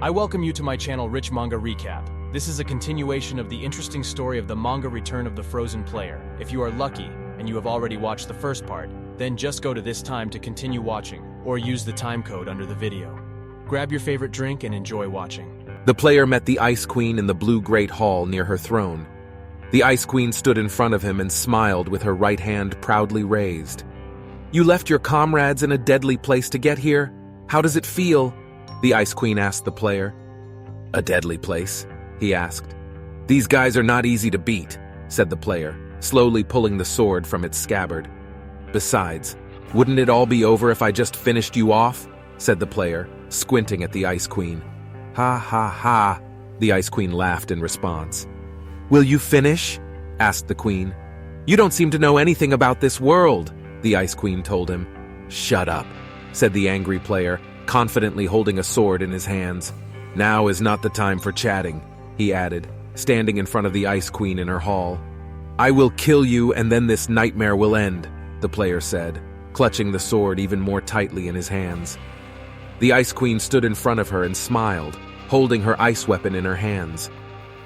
I welcome you to my channel Rich Manga Recap. This is a continuation of the interesting story of the manga Return of the Frozen Player. If you are lucky, and you have already watched the first part, then just go to this time to continue watching, or use the time code under the video. Grab your favorite drink and enjoy watching. The player met the Ice Queen in the Blue Great Hall near her throne. The Ice Queen stood in front of him and smiled with her right hand proudly raised. "You left your comrades in a deadly place to get here? How does it feel?" the Ice Queen asked the player. "A deadly place?" he asked. "These guys are not easy to beat," said the player, slowly pulling the sword from its scabbard. "Besides, wouldn't it all be over if I just finished you off?" said the player, squinting at the Ice Queen. "Ha ha ha," the Ice Queen laughed in response. "Will you finish?" asked the Queen. "You don't seem to know anything about this world," the Ice Queen told him. "Shut up," said the angry player, confidently holding a sword in his hands. "Now is not the time for chatting," he added, standing in front of the Ice Queen in her hall. "I will kill you and then this nightmare will end," the player said, clutching the sword even more tightly in his hands. The Ice Queen stood in front of her and smiled, holding her ice weapon in her hands.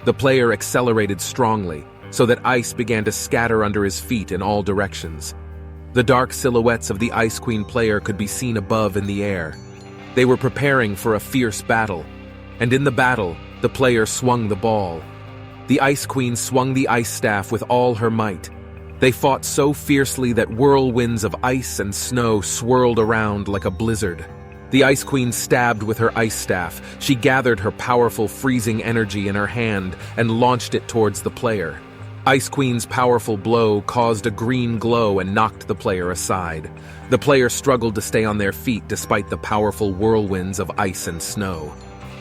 The player accelerated strongly, so that ice began to scatter under his feet in all directions. The dark silhouettes of the Ice Queen player could be seen above in the air. They were preparing for a fierce battle, and in the battle, the player swung the ball. The Ice Queen swung the ice staff with all her might. They fought so fiercely that whirlwinds of ice and snow swirled around like a blizzard. The Ice Queen stabbed with her ice staff. She gathered her powerful freezing energy in her hand and launched it towards the player. Ice Queen's powerful blow caused a green glow and knocked the player aside. The player struggled to stay on their feet despite the powerful whirlwinds of ice and snow.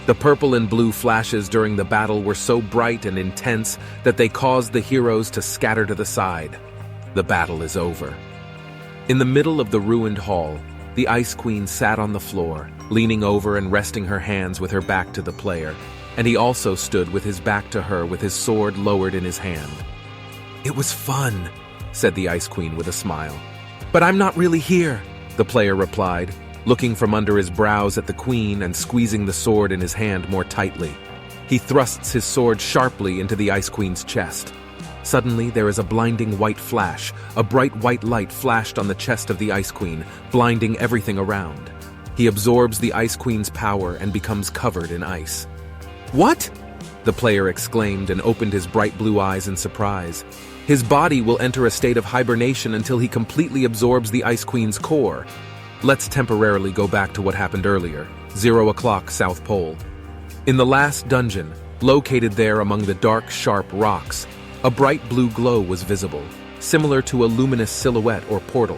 The purple and blue flashes during the battle were so bright and intense that they caused the heroes to scatter to the side. The battle is over. In the middle of the ruined hall, the Ice Queen sat on the floor, leaning over and resting her hands with her back to the player, and he also stood with his back to her with his sword lowered in his hand. "It was fun," said the Ice Queen with a smile. "But I'm not really here," the player replied, looking from under his brows at the Queen and squeezing the sword in his hand more tightly. He thrusts his sword sharply into the Ice Queen's chest. Suddenly, there is a blinding white flash. A bright white light flashed on the chest of the Ice Queen, blinding everything around. He absorbs the Ice Queen's power and becomes covered in ice. "What?" the player exclaimed and opened his bright blue eyes in surprise. His body will enter a state of hibernation until he completely absorbs the Ice Queen's core. Let's temporarily go back to what happened earlier, 0 o'clock South Pole. In the last dungeon, located there among the dark, sharp rocks, a bright blue glow was visible, similar to a luminous silhouette or portal.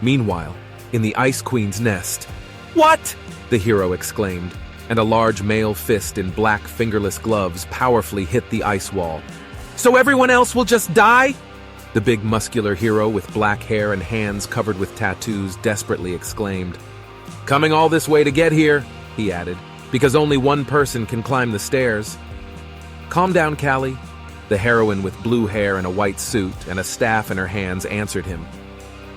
Meanwhile, in the Ice Queen's nest, "What?" the hero exclaimed, and a large male fist in black fingerless gloves powerfully hit the ice wall. "So everyone else will just die?" the big muscular hero with black hair and hands covered with tattoos desperately exclaimed. "Coming all this way to get here," he added, "because only one person can climb the stairs." "Calm down, Callie," the heroine with blue hair and a white suit and a staff in her hands answered him.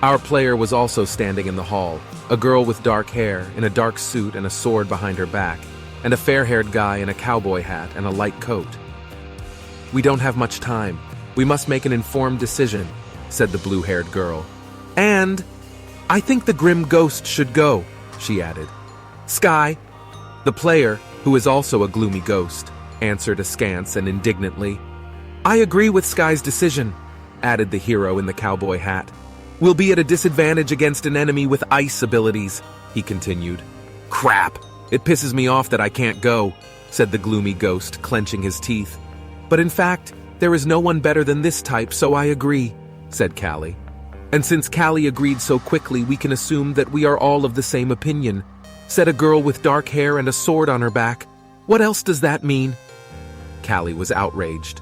Our player was also standing in the hall, a girl with dark hair in a dark suit and a sword behind her back, and a fair-haired guy in a cowboy hat and a light coat. "We don't have much time. We must make an informed decision," said the blue-haired girl. "And I think the grim ghost should go," she added. "Sky," the player, who is also a gloomy ghost, answered askance and indignantly. "I agree with Sky's decision," added the hero in the cowboy hat. "We'll be at a disadvantage against an enemy with ice abilities," he continued. "Crap! It pisses me off that I can't go," said the gloomy ghost, clenching his teeth. "But in fact, there is no one better than this type, so I agree," said Callie. "And since Callie agreed so quickly, we can assume that we are all of the same opinion," said a girl with dark hair and a sword on her back. "What else does that mean?" Callie was outraged.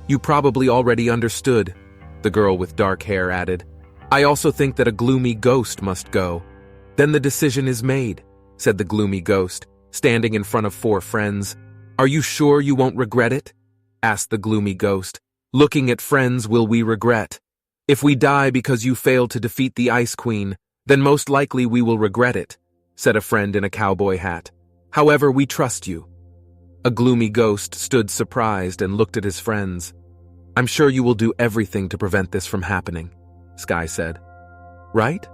"You probably already understood," the girl with dark hair added. "I also think that a gloomy ghost must go." "Then the decision is made," said the gloomy ghost, standing in front of 4 friends. "Are you sure you won't regret it?" asked the gloomy ghost. "Looking at friends will we regret? If we die because you failed to defeat the Ice Queen, then most likely we will regret it," said a friend in a cowboy hat. However, we trust you." A gloomy ghost stood surprised and looked at his friends. "I'm sure you will do everything to prevent this from happening," Sky said. "Right?"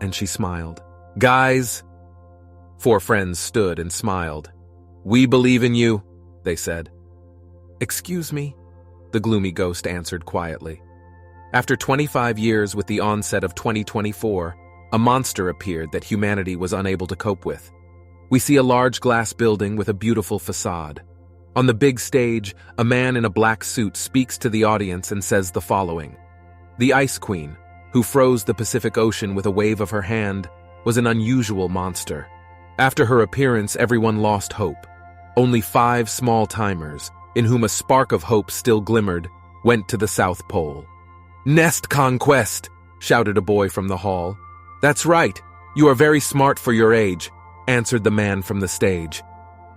And she smiled. "Guys," 4 friends stood and smiled. "We believe in you," they said. "Excuse me," the gloomy ghost answered quietly. After 25 years with the onset of 2024, a monster appeared that humanity was unable to cope with. We see a large glass building with a beautiful facade. On the big stage, a man in a black suit speaks to the audience and says the following: "The Ice Queen, who froze the Pacific Ocean with a wave of her hand, was an unusual monster. After her appearance, everyone lost hope. Only 5 small timers, in whom a spark of hope still glimmered, went to the South Pole." "Nest conquest!" shouted a boy from the hall. "That's right, you are very smart for your age," answered the man from the stage.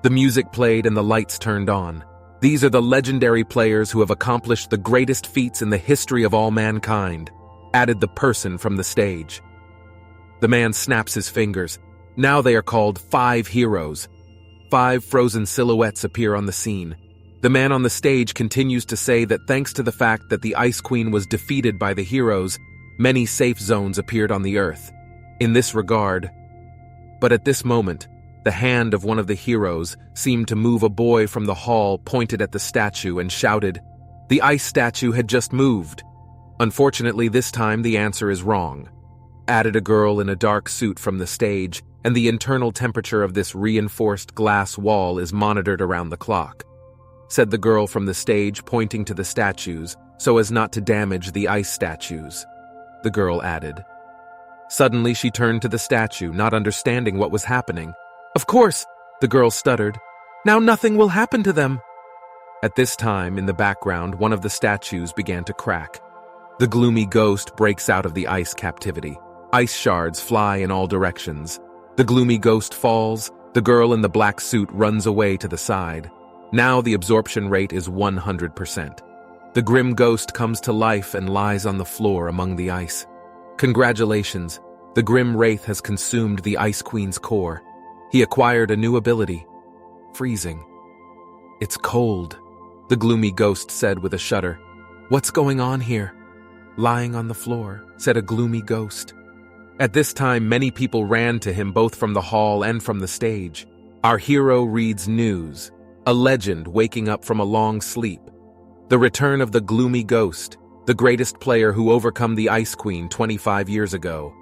The music played and the lights turned on. "These are the legendary players who have accomplished the greatest feats in the history of all mankind," added the person from the stage. The man snaps his fingers. Now they are called 5 heroes. 5 frozen silhouettes appear on the scene. The man on the stage continues to say that thanks to the fact that the Ice Queen was defeated by the heroes, many safe zones appeared on the Earth. In this regard, but at this moment, the hand of one of the heroes seemed to move a boy from the hall, pointed at the statue and shouted, "The ice statue had just moved." "Unfortunately, this time the answer is wrong," added a girl in a dark suit from the stage, "and the internal temperature of this reinforced glass wall is monitored around the clock," said the girl from the stage, pointing to the statues so as not to damage the ice statues. The girl added. Suddenly she turned to the statue, not understanding what was happening. "Of course," the girl stuttered. "Now nothing will happen to them." At this time, in the background, one of the statues began to crack. The gloomy ghost breaks out of the ice captivity. Ice shards fly in all directions. The gloomy ghost falls. The girl in the black suit runs away to the side. Now the absorption rate is 100%. The grim ghost comes to life and lies on the floor among the ice. Congratulations, the grim wraith has consumed the Ice Queen's core. He acquired a new ability, freezing. "It's cold," the gloomy ghost said with a shudder. "What's going on here?" "Lying on the floor," said a gloomy ghost. At this time, many people ran to him both from the hall and from the stage. Our hero reads news, a legend waking up from a long sleep. The return of the gloomy ghost, the greatest player who overcome the Ice Queen 25 years ago.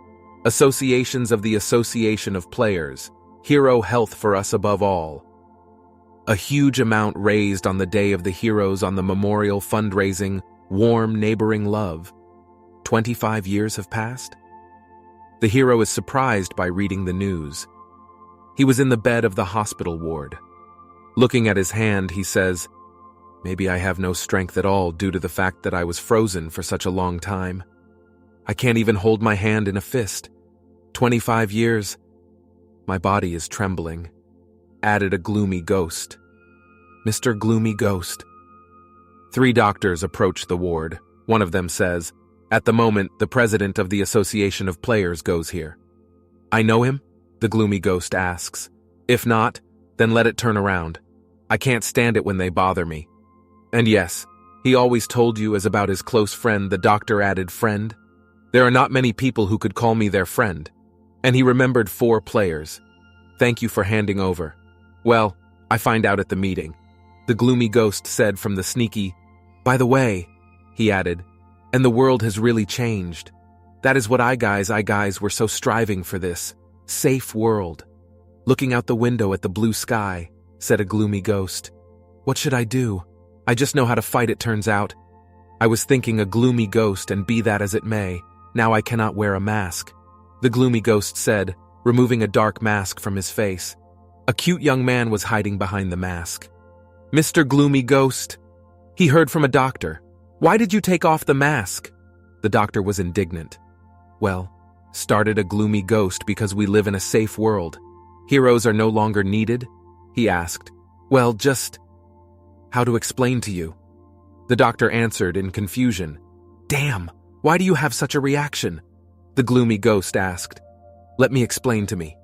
Associations of the Association of Players, hero health for us above all. A huge amount raised on the Day of the Heroes on the memorial fundraising, warm neighboring love. 25 years have passed? The hero is surprised by reading the news. He was in the bed of the hospital ward. Looking at his hand, he says, "Maybe I have no strength at all due to the fact that I was frozen for such a long time. I can't even hold my hand in a fist. 25 years. My body is trembling," added a gloomy ghost. "Mr. Gloomy Ghost." 3 doctors approach the ward. One of them says, "At the moment, the president of the Association of Players goes here." "I know him?" the gloomy ghost asks. "If not, then let it turn around. I can't stand it when they bother me." "And yes, he always told you as about his close friend," the doctor added. "Friend? There are not many people who could call me their friend." And he remembered 4 players. "Thank you for handing over." "Well, I find out at the meeting," the gloomy ghost said from the sneaky. "By the way," he added, "and the world has really changed. That is what I guys were so striving for, this safe world." "Looking out the window at the blue sky," said a gloomy ghost. "What should I do? I just know how to fight, it turns out. I was thinking a gloomy ghost, and be that as it may, now I cannot wear a mask," the gloomy ghost said, removing a dark mask from his face. A cute young man was hiding behind the mask. "Mr. Gloomy Ghost," he heard from a doctor. "Why did you take off the mask?" The doctor was indignant. "Well," started a gloomy ghost, "because we live in a safe world. Heroes are no longer needed?" he asked. "Well, just how to explain to you?" The doctor answered in confusion. "Damn, why do you have such a reaction?" the gloomy ghost asked. "Let me explain to me."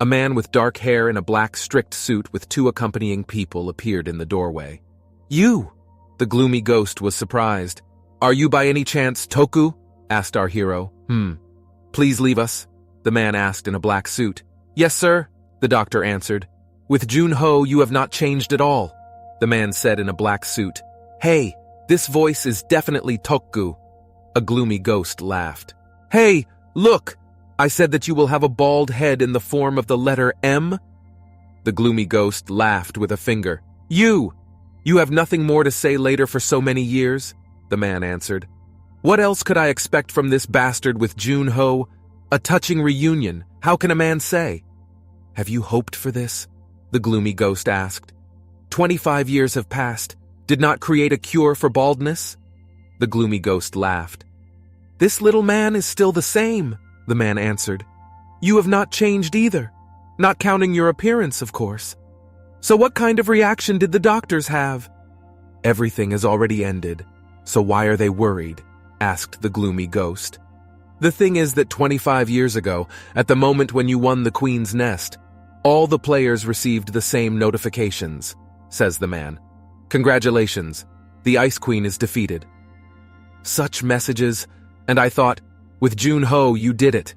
A man with dark hair in a black strict suit with 2 accompanying people appeared in the doorway. "You!" The gloomy ghost was surprised. "Are you by any chance Toku?" asked our hero. Please leave us," the man asked in a black suit. "Yes, sir," the doctor answered. "With Jun-ho, you have not changed at all," the man said in a black suit. "Hey, this voice is definitely Toku." A gloomy ghost laughed. "Hey, look! I said that you will have a bald head in the form of the letter M." The gloomy ghost laughed with a finger. You have nothing more to say later for so many years," the man answered. "What else could I expect from this bastard with Jun-ho? A touching reunion, how can a man say?" "Have you hoped for this?" the gloomy ghost asked. 25 years have passed. Did not create a cure for baldness?" The gloomy ghost laughed. "This little man is still the same," the man answered. "You have not changed either, not counting your appearance, of course. So what kind of reaction did the doctors have?" "Everything has already ended, so why are they worried?" asked the gloomy ghost. "The thing is that 25 years ago, at the moment when you won the Queen's Nest, all the players received the same notifications," says the man. "Congratulations, the Ice Queen is defeated." Such messages, and I thought, with Jun-ho, you did it.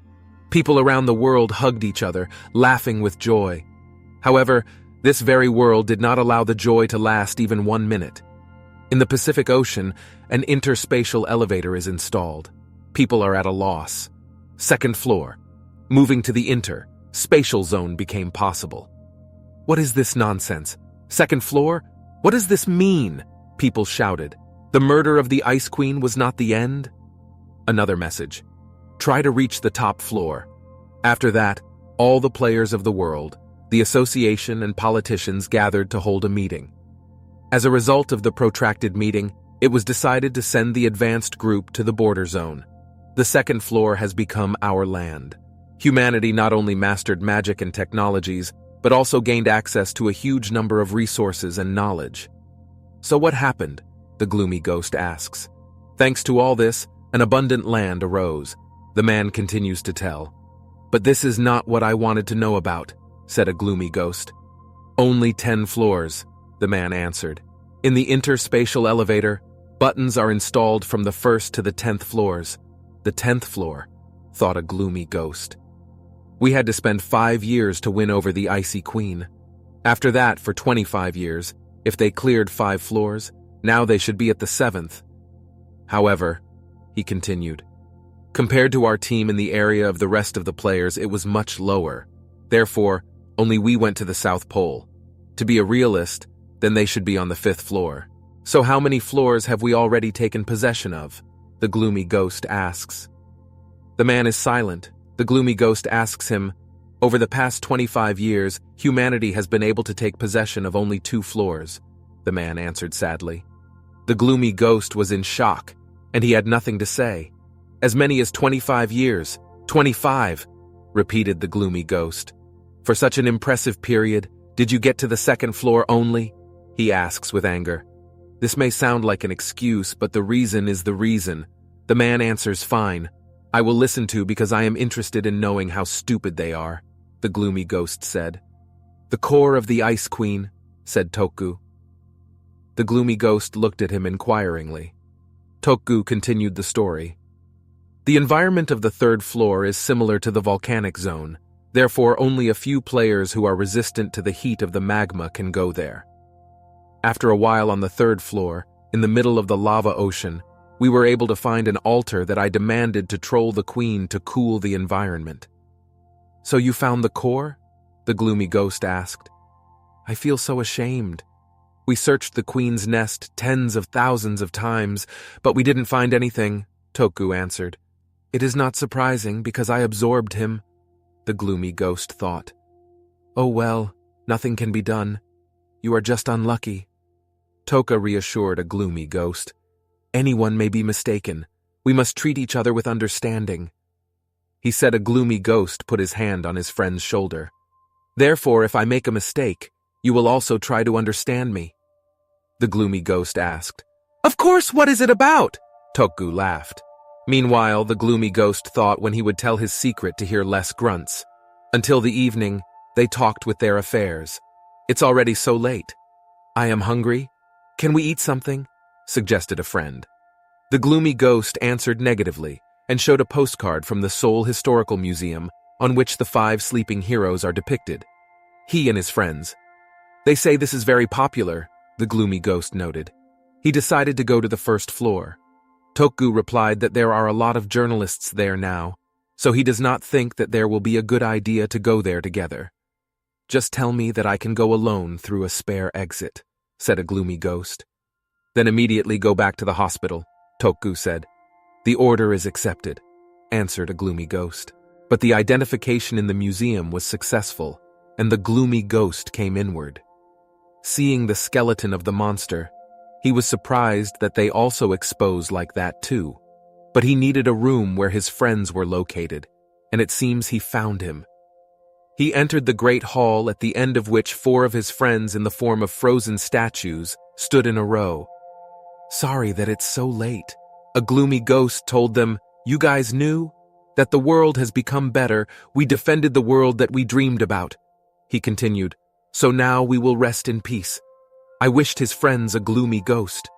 People around the world hugged each other, laughing with joy. However, this very world did not allow the joy to last even 1 minute. In the Pacific Ocean, an interspatial elevator is installed. People are at a loss. 2nd floor. Moving to the spatial zone became possible. "What is this nonsense? 2nd floor? What does this mean?" people shouted. "The murder of the Ice Queen was not the end?" Another message. "Try to reach the top floor." After that, all the players of the world, the association and politicians gathered to hold a meeting. As a result of the protracted meeting, it was decided to send the advanced group to the border zone. The 2nd floor has become our land. Humanity not only mastered magic and technologies, but also gained access to a huge number of resources and knowledge. "So what happened?" the gloomy ghost asks. "Thanks to all this, an abundant land arose," the man continues to tell. "But this is not what I wanted to know about," said a gloomy ghost. "Only 10 floors, the man answered. "In the interspatial elevator, buttons are installed from the 1st to the 10th floors. The 10th floor," thought a gloomy ghost. "We had to spend 5 years to win over the Icy Queen. After that, for 25 years, if they cleared 5 floors, now they should be at the 7th. However," he continued, "compared to our team in the area of the rest of the players, it was much lower. Therefore, only we went to the South Pole. To be a realist, then they should be on the 5th floor. So how many floors have we already taken possession of?" the gloomy ghost asks. The man is silent. The gloomy ghost asks him, "Over the past 25 years, humanity has been able to take possession of only 2 floors, the man answered sadly. The gloomy ghost was in shock, and he had nothing to say. "As many as 25 years, 25, repeated the gloomy ghost. "For such an impressive period, did you get to the 2nd floor only?" he asks with anger. This may sound like an excuse, but the reason is the reason. The man answers, "Fine. I will listen to because I am interested in knowing how stupid they are," the gloomy ghost said. "The core of the Ice Queen," said Toku. The gloomy ghost looked at him inquiringly. Toku continued the story. "The environment of the 3rd floor is similar to the volcanic zone. Therefore, only a few players who are resistant to the heat of the magma can go there. After a while on the 3rd floor, in the middle of the lava ocean, we were able to find an altar that I demanded to troll the queen to cool the environment." "So you found the core?" the gloomy ghost asked. "I feel so ashamed. We searched the queen's nest tens of thousands of times, but we didn't find anything," Toku answered. "It is not surprising because I absorbed him," the gloomy ghost thought. "Oh well, nothing can be done. You are just unlucky." Toka reassured a gloomy ghost. "Anyone may be mistaken. We must treat each other with understanding." He said a gloomy ghost put his hand on his friend's shoulder. "Therefore, if I make a mistake, you will also try to understand me?" the gloomy ghost asked. "Of course, what is it about?" Toku laughed. Meanwhile, the gloomy ghost thought when he would tell his secret to hear less grunts. Until the evening, They talked with their affairs. It's already so late. I am hungry. Can we eat something? Suggested a friend. The gloomy ghost answered negatively and showed a postcard from the Seoul Historical Museum on which the 5 sleeping heroes are depicted. He and his friends. They say this is very popular, the gloomy ghost noted. He decided to go to the first floor. Tokgu replied that there are a lot of journalists there now, so he does not think that there will be a good idea to go there together. Just tell me that I can go alone through a spare exit, said a gloomy ghost. Then immediately go back to the hospital, Tokgu said. The order is accepted, answered a gloomy ghost. But the identification in the museum was successful, and the gloomy ghost came inward. Seeing the skeleton of the monster, he was surprised that they also expose like that too. But he needed a room where his friends were located, and it seems he found him. He entered the great hall at the end of which 4 of his friends in the form of frozen statues stood in a row. Sorry that it's so late. A gloomy ghost told them, You guys knew? That the world has become better. We defended the world that we dreamed about. He continued, So now we will rest in peace. I wished his friends a gloomy ghost.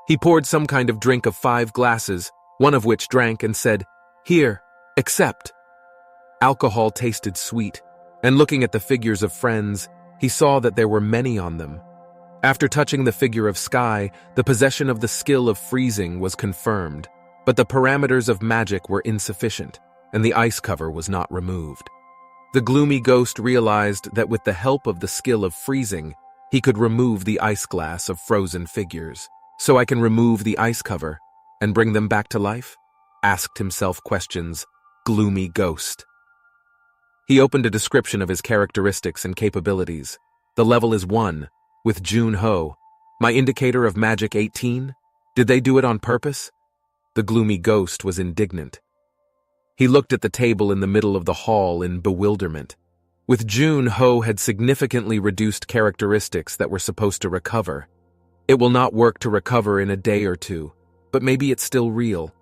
He poured some kind of drink of 5 glasses, one of which drank and said, Here, accept. Alcohol tasted sweet, and looking at the figures of friends, he saw that there were many on them. After touching the figure of Sky, the possession of the skill of freezing was confirmed, but the parameters of magic were insufficient, and the ice cover was not removed. The gloomy ghost realized that with the help of the skill of freezing, he could remove the ice glass of frozen figures. So I can remove the ice cover and bring them back to life? Asked himself questions, gloomy ghost. He opened a description of his characteristics and capabilities. The level is 1, with Jun-Ho. My indicator of magic 18? Did they do it on purpose? The gloomy ghost was indignant. He looked at the table in the middle of the hall in bewilderment. With Jun-Ho had significantly reduced characteristics that were supposed to recover. It will not work to recover in a day or 2, but maybe it's still real.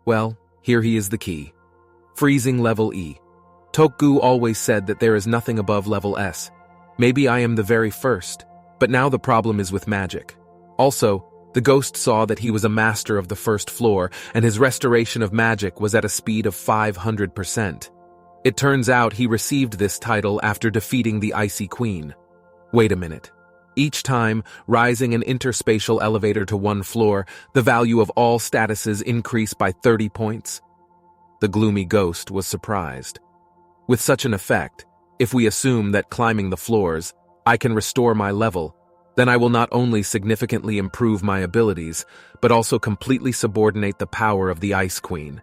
Well, here he is the key. Freezing level E. Tokgu always said that there is nothing above level S. Maybe I am the very first, but now the problem is with magic. Also, the ghost saw that he was a master of the first floor, and his restoration of magic was at a speed of 500%. It turns out he received this title after defeating the Icy Queen. Wait a minute. Each time, rising an interspatial elevator to 1 floor, the value of all statuses increased by 30 points. The gloomy ghost was surprised. With such an effect, if we assume that climbing the floors, I can restore my level, then I will not only significantly improve my abilities, but also completely subordinate the power of the Ice Queen.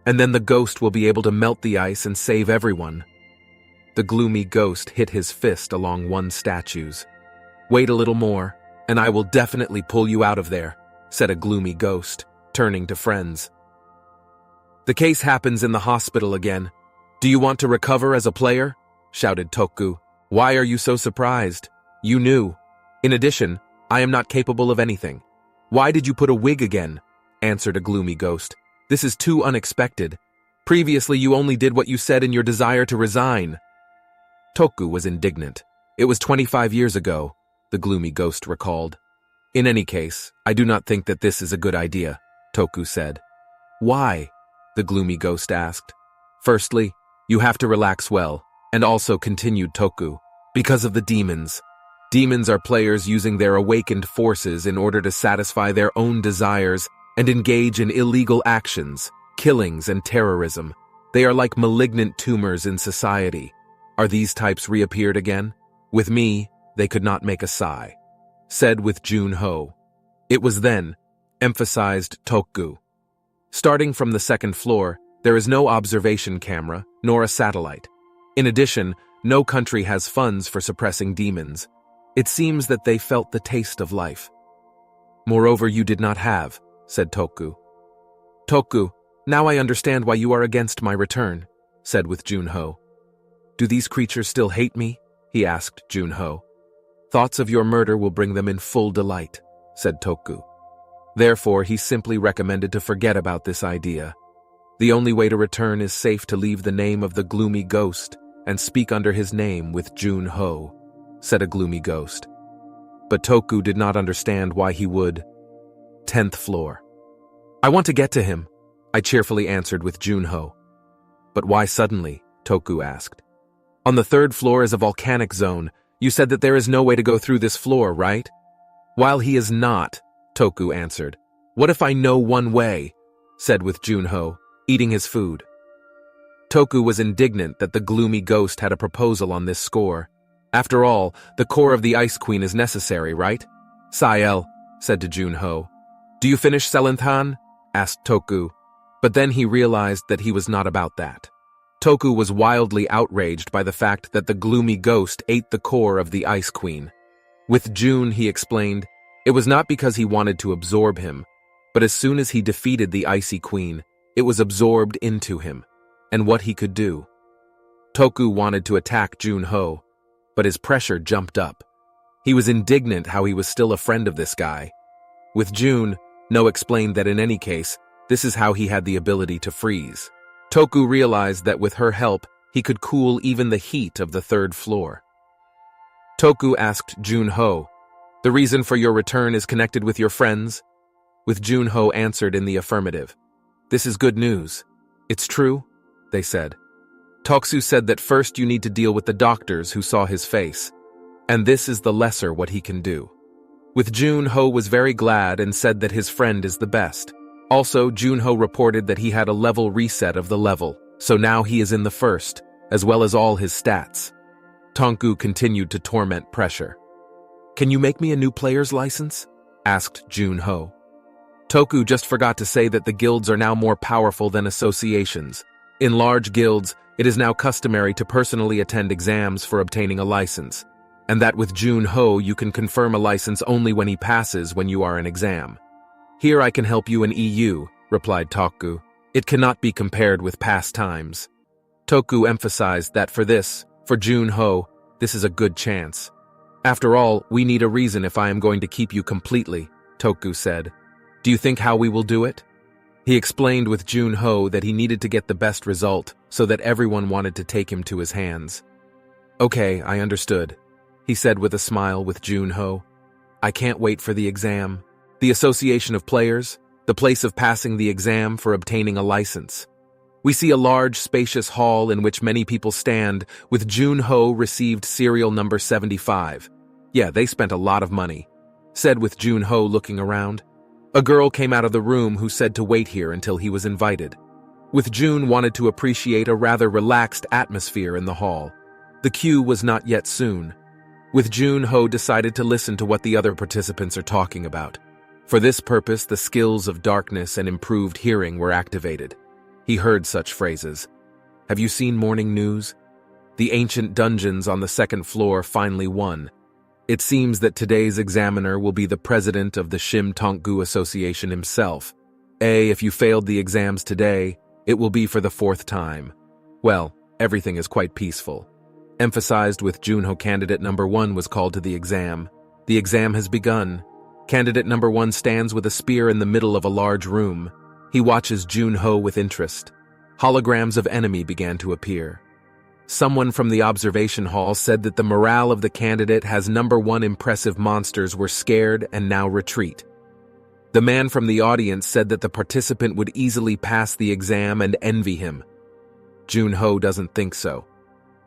And then the ghost will be able to melt the ice and save everyone. The gloomy ghost hit his fist along one statue's. Wait a little more, and I will definitely pull you out of there, said a gloomy ghost, turning to friends. The case happens in the hospital again. Do you want to recover as a player? Shouted Tokgu. Why are you so surprised? You knew. In addition, I am not capable of anything. Why did you put a wig again? Answered a gloomy ghost. This is too unexpected. Previously you only did what you said in your desire to resign. Tokgu was indignant. It was 25 years ago, the gloomy ghost recalled. In any case, I do not think that this is a good idea, Tokgu said. Why? The gloomy ghost asked. Firstly, you have to relax well, and also continued Tokgu, because of the demons. Demons are players using their awakened forces in order to satisfy their own desires and engage in illegal actions, killings, and terrorism. They are like malignant tumors in society. Are these types reappeared again? With me, they could not make a sigh. Said with Jun-Ho. It was then, emphasized Tokgu. Starting from the 2nd floor, there is no observation camera, nor a satellite. In addition, no country has funds for suppressing demons. It seems that they felt the taste of life. Moreover, you did not have, said Tokgu. Tokgu, now I understand why you are against my return, said with Jun-Ho. Do these creatures still hate me? He asked Jun-Ho. Thoughts of your murder will bring them in full delight, said Tokgu. Therefore, he simply recommended to forget about this idea. The only way to return is safe to leave the name of the gloomy ghost and speak under his name with Jun-ho, said a gloomy ghost. But Toku did not understand why he would. 10th floor. I want to get to him, I cheerfully answered with Jun-ho. But why suddenly? Toku asked. On the 3rd floor is a volcanic zone. You said that there is no way to go through this floor, right? While he is not, Toku answered. What if I know one way? Said with Jun-ho, eating his food. Toku was indignant that the gloomy ghost had a proposal on this score. After all, the core of the Ice Queen is necessary, right? Sael, said to Jun-ho. Do you finish Selenthan? Asked Toku. But then he realized that he was not about that. Toku was wildly outraged by the fact that the gloomy ghost ate the core of the Ice Queen. With Jun, he explained, it was not because he wanted to absorb him, but as soon as he defeated the Icy Queen, it was absorbed into him, and what he could do. Toku wanted to attack Jun-ho, but his pressure jumped up. He was indignant how he was still a friend of this guy. With Jun, No explained that in any case, this is how he had the ability to freeze. Toku realized that with her help, he could cool even the heat of the 3rd floor. Toku asked Jun-ho, the reason for your return is connected with your friends? With Jun-ho answered in the affirmative. This is good news. It's true, they said. Toksu said that first you need to deal with the doctors who saw his face, and this is the lesser what he can do. With Jun-ho was very glad and said that his friend is the best. Also, Jun-ho reported that he had a level reset of the level, so now he is in the 1st, as well as all his stats. Tonku continued to torment pressure. Can you make me a new player's license? Asked Jun-ho. Toku just forgot to say that the guilds are now more powerful than associations. In large guilds, it is now customary to personally attend exams for obtaining a license, and that with Jun-ho you can confirm a license only when he passes when you are an exam. Here I can help you in EU, replied Toku. It cannot be compared with past times. Toku emphasized that for Jun-ho, this is a good chance. After all, we need a reason if I am going to keep you completely, Toku said. Do you think how we will do it? He explained with Jun-ho that he needed to get the best result, so that everyone wanted to take him to his hands. Okay, I understood, he said with a smile with Jun-ho. I can't wait for the exam. The Association of Players, the place of passing the exam for obtaining a license. We see a large, spacious hall in which many people stand, with Jun-ho received serial number 75. Yeah, they spent a lot of money, said with Jun-ho looking around. A girl came out of the room who said to wait here until he was invited. With Jun wanted to appreciate a rather relaxed atmosphere in the hall. The queue was not yet soon. With Jun-ho decided to listen to what the other participants are talking about. For this purpose, the skills of darkness and improved hearing were activated. He heard such phrases. Have you seen morning news? The ancient dungeons on the 2nd floor finally won. It seems that today's examiner will be the president of the Shim Tonkgu Association himself. If you failed the exams today, it will be for the 4th time. Well, everything is quite peaceful. Emphasized with Jun-ho, candidate number 1 was called to the exam. The exam has begun. Candidate number 1 stands with a spear in the middle of a large room. He watches Jun-ho with interest. Holograms of enemy began to appear. Someone from the observation hall said that the morale of the candidate has number 1 impressive monsters were scared and now retreat. The man from the audience said that the participant would easily pass the exam and envy him. Jun-ho doesn't think so.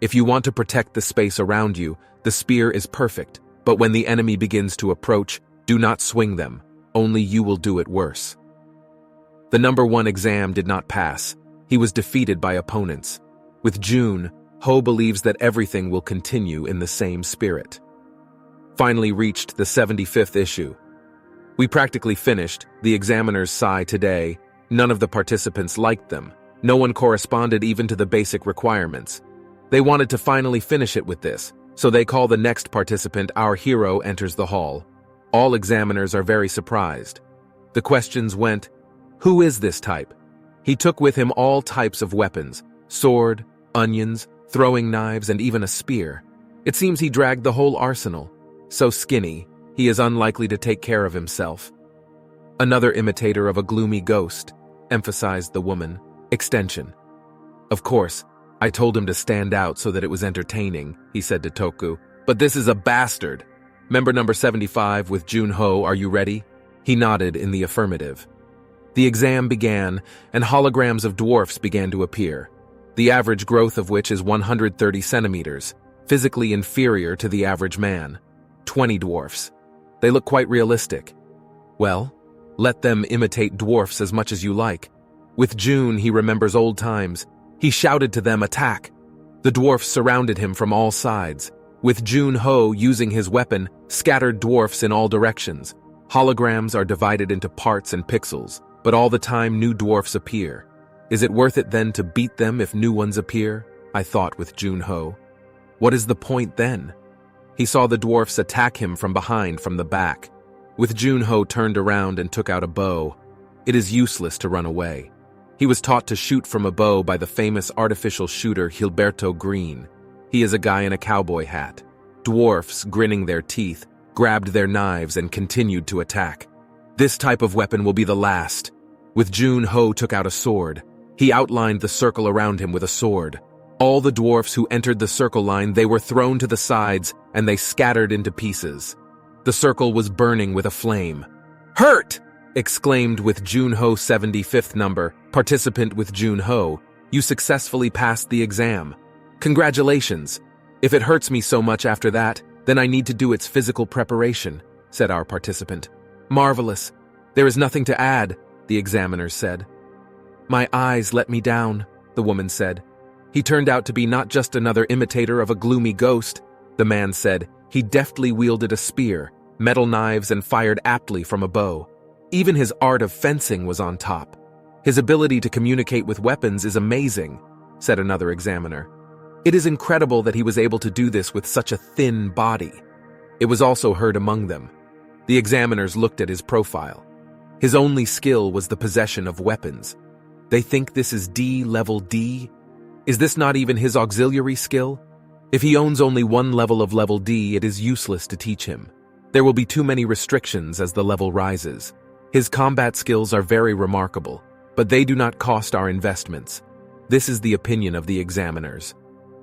If you want to protect the space around you, the spear is perfect, but when the enemy begins to approach, do not swing them, only you will do it worse. The number 1 exam did not pass. He was defeated by opponents. With Jun-ho believes that everything will continue in the same spirit. Finally reached the 75th issue. We practically finished, the examiners sigh today. None of the participants liked them. No one corresponded even to the basic requirements. They wanted to finally finish it with this, so they call the next participant. Our hero enters the hall. All examiners are very surprised. The questions went, who is this type? He took with him all types of weapons, sword, onions, throwing knives, and even a spear. It seems he dragged the whole arsenal. So skinny, he is unlikely to take care of himself. Another imitator of a gloomy ghost, emphasized the woman. Extension. Of course, I told him to stand out so that it was entertaining, he said to Toku. But this is a bastard. Member number 75 with Junho, are you ready? He nodded in the affirmative. The exam began, and holograms of dwarfs began to appear, the average growth of which is 130 centimeters, physically inferior to the average man. 20 dwarfs. They look quite realistic. Well, let them imitate dwarfs as much as you like. With June, he remembers old times. He shouted to them, attack! The dwarfs surrounded him from all sides. With Junho using his weapon, scattered dwarfs in all directions. Holograms are divided into parts and pixels, but all the time new dwarfs appear. Is it worth it then to beat them if new ones appear? I thought with Junho. What is the point then? He saw the dwarfs attack him from behind from the back. With Junho turned around and took out a bow. It is useless to run away. He was taught to shoot from a bow by the famous artificial shooter Gilberto Green. He is a guy in a cowboy hat. Dwarfs, grinning their teeth, grabbed their knives and continued to attack. This type of weapon will be the last. With Junho took out a sword. He outlined the circle around him with a sword. All the dwarfs who entered the circle line, they were thrown to the sides and they scattered into pieces. The circle was burning with a flame. Hurt! Exclaimed with Junho 75th number, participant with Junho. You successfully passed the exam. Congratulations. If it hurts me so much after that, then I need to do its physical preparation, said our participant. Marvelous. There is nothing to add, the examiner said. My eyes let me down, the woman said. He turned out to be not just another imitator of a gloomy ghost, the man said. He deftly wielded a spear, metal knives, and fired aptly from a bow. Even his art of fencing was on top. His ability to communicate with weapons is amazing, said another examiner. It is incredible that he was able to do this with such a thin body. It was also heard among them. The examiners looked at his profile. His only skill was the possession of weapons. They think this is D level D? Is this not even his auxiliary skill? If he owns only one level of level D, it is useless to teach him. There will be too many restrictions as the level rises. His combat skills are very remarkable, but they do not cost our investments. This is the opinion of the examiners.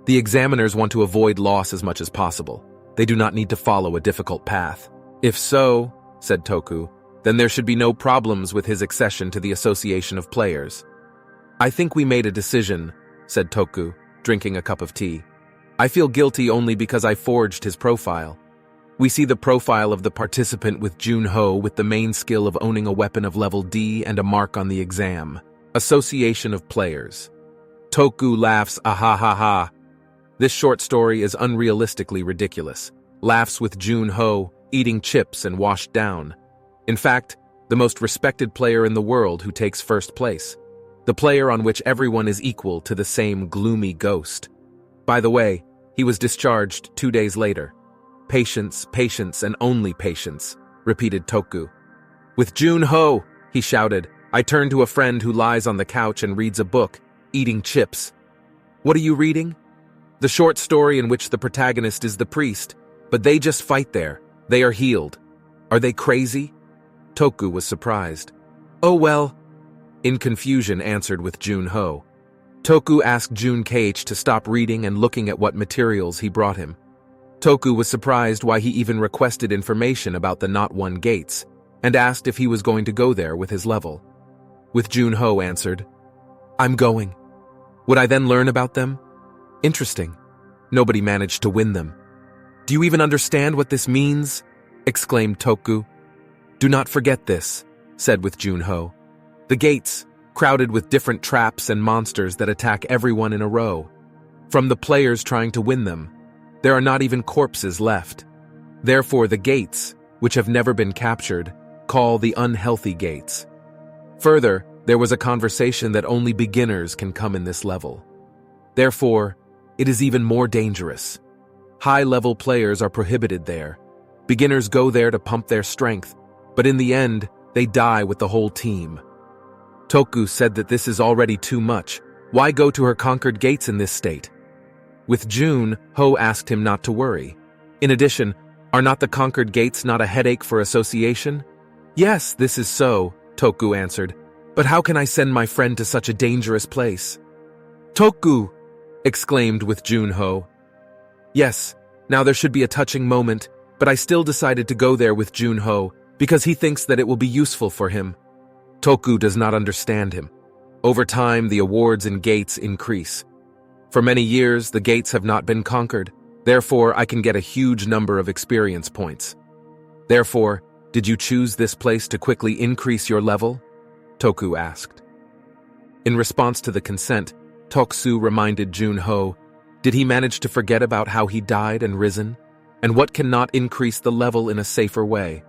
The examiners want to avoid loss as much as possible. They do not need to follow a difficult path. If so, said Toku, then there should be no problems with his accession to the Association of Players. I think we made a decision, said Toku, drinking a cup of tea. I feel guilty only because I forged his profile. We see the profile of the participant with Junho with the main skill of owning a weapon of level D and a mark on the exam. Association of Players. Toku laughs, ah ha ha. This short story is unrealistically ridiculous. Laughs with Junho, eating chips and washed down. In fact, the most respected player in the world who takes first place. The player on which everyone is equal to the same gloomy ghost. By the way, he was discharged 2 days later. Patience, patience, and only patience, repeated Toku. With Junho, he shouted, I turn to a friend who lies on the couch and reads a book, eating chips. What are you reading? The short story in which the protagonist is the priest, but they just fight there. They are healed. Are they crazy? Toku was surprised. Oh well, in confusion answered with Junho. Toku asked Junkh to stop reading and looking at what materials he brought him. Toku was surprised why he even requested information about the Not One gates, and asked if he was going to go there with his level. With Junho answered, I'm going. Would I then learn about them? Interesting. Nobody managed to win them. Do you even understand what this means? Exclaimed Toku. Do not forget this, said with Junho. The gates, crowded with different traps and monsters that attack everyone in a row. From the players trying to win them, there are not even corpses left. Therefore the gates, which have never been captured, call the unhealthy gates. Further, there was a conversation that only beginners can come in this level. Therefore, it is even more dangerous. High-level players are prohibited there. Beginners go there to pump their strength, but in the end, they die with the whole team. Toku said that this is already too much. Why go to her conquered gates in this state? With June, Ho asked him not to worry. In addition, are not the conquered gates not a headache for association? Yes, this is so, Toku answered. But how can I send my friend to such a dangerous place? Toku! exclaimed with Junho. Yes, now there should be a touching moment, but I still decided to go there with Junho because he thinks that it will be useful for him. Toku does not understand him. Over time, the awards and gates increase. For many years, the gates have not been conquered. Therefore, I can get a huge number of experience points. Therefore, did you choose this place to quickly increase your level? Toku asked. In response to the consent, Toksu reminded Junho, did he manage to forget about how he died and risen? And what cannot increase the level in a safer way?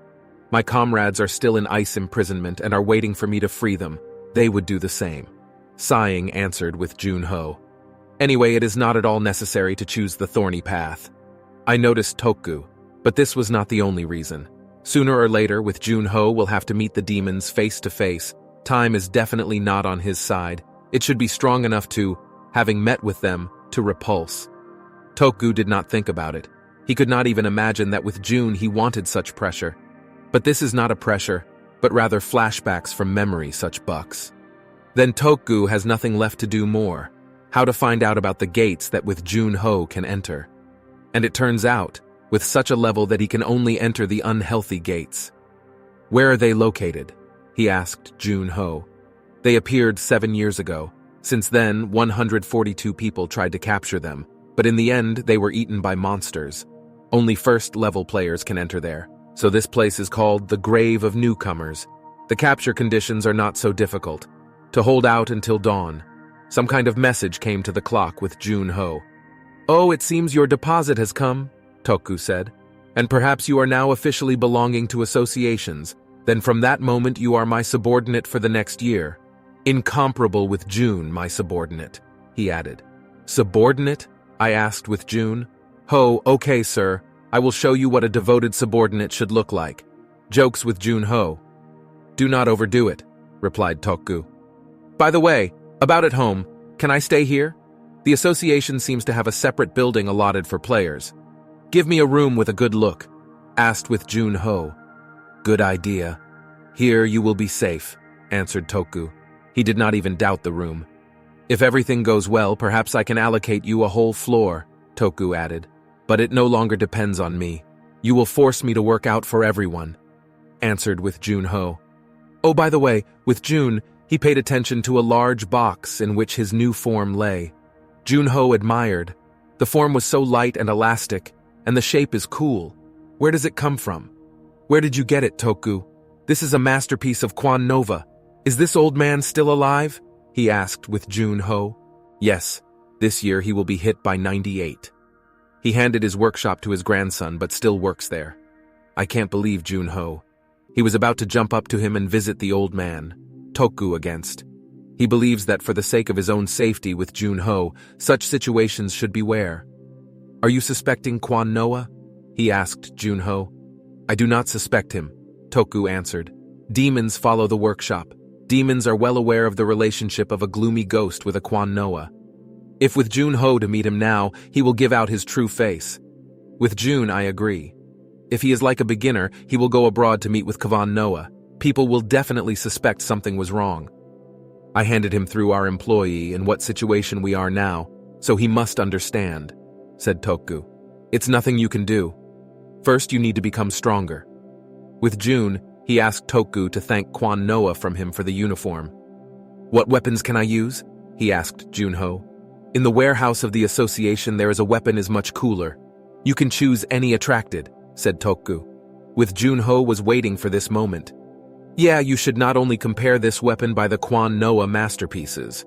My comrades are still in ice imprisonment and are waiting for me to free them. They would do the same. Sighing answered with Junho. Anyway, it is not at all necessary to choose the thorny path. I noticed Toku, but this was not the only reason. Sooner or later, with Junho, we'll have to meet the demons face to face. Time is definitely not on his side. It should be strong enough to, having met with them, to repulse. Toku did not think about it. He could not even imagine that with June he wanted such pressure. But this is not a pressure, but rather flashbacks from memory such bucks. Then Toku has nothing left to do more. How to find out about the gates that with Junho can enter. And it turns out, with such a level that he can only enter the unhealthy gates. Where are they located? He asked Junho. They appeared 7 years ago. Since then, 142 people tried to capture them, but in the end, they were eaten by monsters. Only first-level players can enter there, so this place is called the Grave of Newcomers. The capture conditions are not so difficult. To hold out until dawn. Some kind of message came to the clock with Junho. Oh, it seems your deposit has come, Toku said, and perhaps you are now officially belonging to associations. Then from that moment you are my subordinate for the next year. Incomparable with June, my subordinate, he added. Subordinate? I asked with June. Ho, okay, sir. I will show you what a devoted subordinate should look like. Jokes with Junho. Do not overdo it, replied Toku. By the way, about at home, can I stay here? The association seems to have a separate building allotted for players. Give me a room with a good look, asked with Junho. Good idea. Here you will be safe, answered Toku. He did not even doubt the room. If everything goes well, perhaps I can allocate you a whole floor, Toku added. But it no longer depends on me. You will force me to work out for everyone, answered with Junho. Oh, by the way, with June, he paid attention to a large box in which his new form lay. Junho admired. The form was so light and elastic, and the shape is cool. Where does it come from? Where did you get it, Toku? This is a masterpiece of Quan Nova. Is this old man still alive? He asked with Junho. Yes, this year he will be hit by 98. He handed his workshop to his grandson, but still works there. I can't believe Junho. He was about to jump up to him and visit the old man. Toku against. He believes that for the sake of his own safety with Junho, such situations should beware. Are you suspecting Quan Noa? He asked Junho. I do not suspect him, Toku answered. Demons follow the workshop. Demons are well aware of the relationship of a gloomy ghost with a Quan Noa. If with Junho to meet him now, he will give out his true face. With June, I agree. If he is like a beginner, he will go abroad to meet with Kavan Noa. People will definitely suspect something was wrong. I handed him through our employee in what situation we are now, so he must understand, said Toku. It's nothing you can do. First, you need to become stronger. With June, he asked Toku to thank Quan Noa from him for the uniform. What weapons can I use? He asked Junho. In the warehouse of the association there is a weapon is much cooler. You can choose any attracted, said Toku. With Junho was waiting for this moment. Yeah, you should not only compare this weapon by the Quan Noa masterpieces.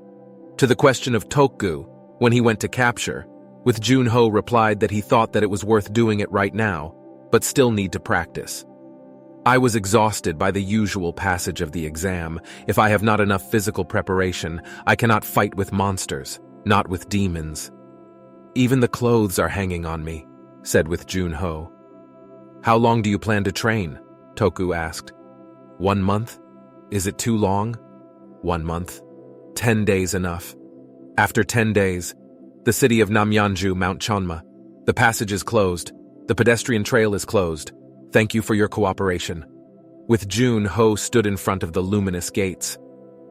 To the question of Toku, when he went to capture, with Junho replied that he thought that it was worth doing it right now, but still need to practice. I was exhausted by the usual passage of the exam. If I have not enough physical preparation, I cannot fight with monsters, not with demons. Even the clothes are hanging on me, said with Junho. How long do you plan to train? Toku asked. 1 month? Is it too long? 1 month. 10 days enough. After 10 days, the city of Namyanju, Mount Chanma. The passage is closed. The pedestrian trail is closed. Thank you for your cooperation. With Junho stood in front of the luminous gates.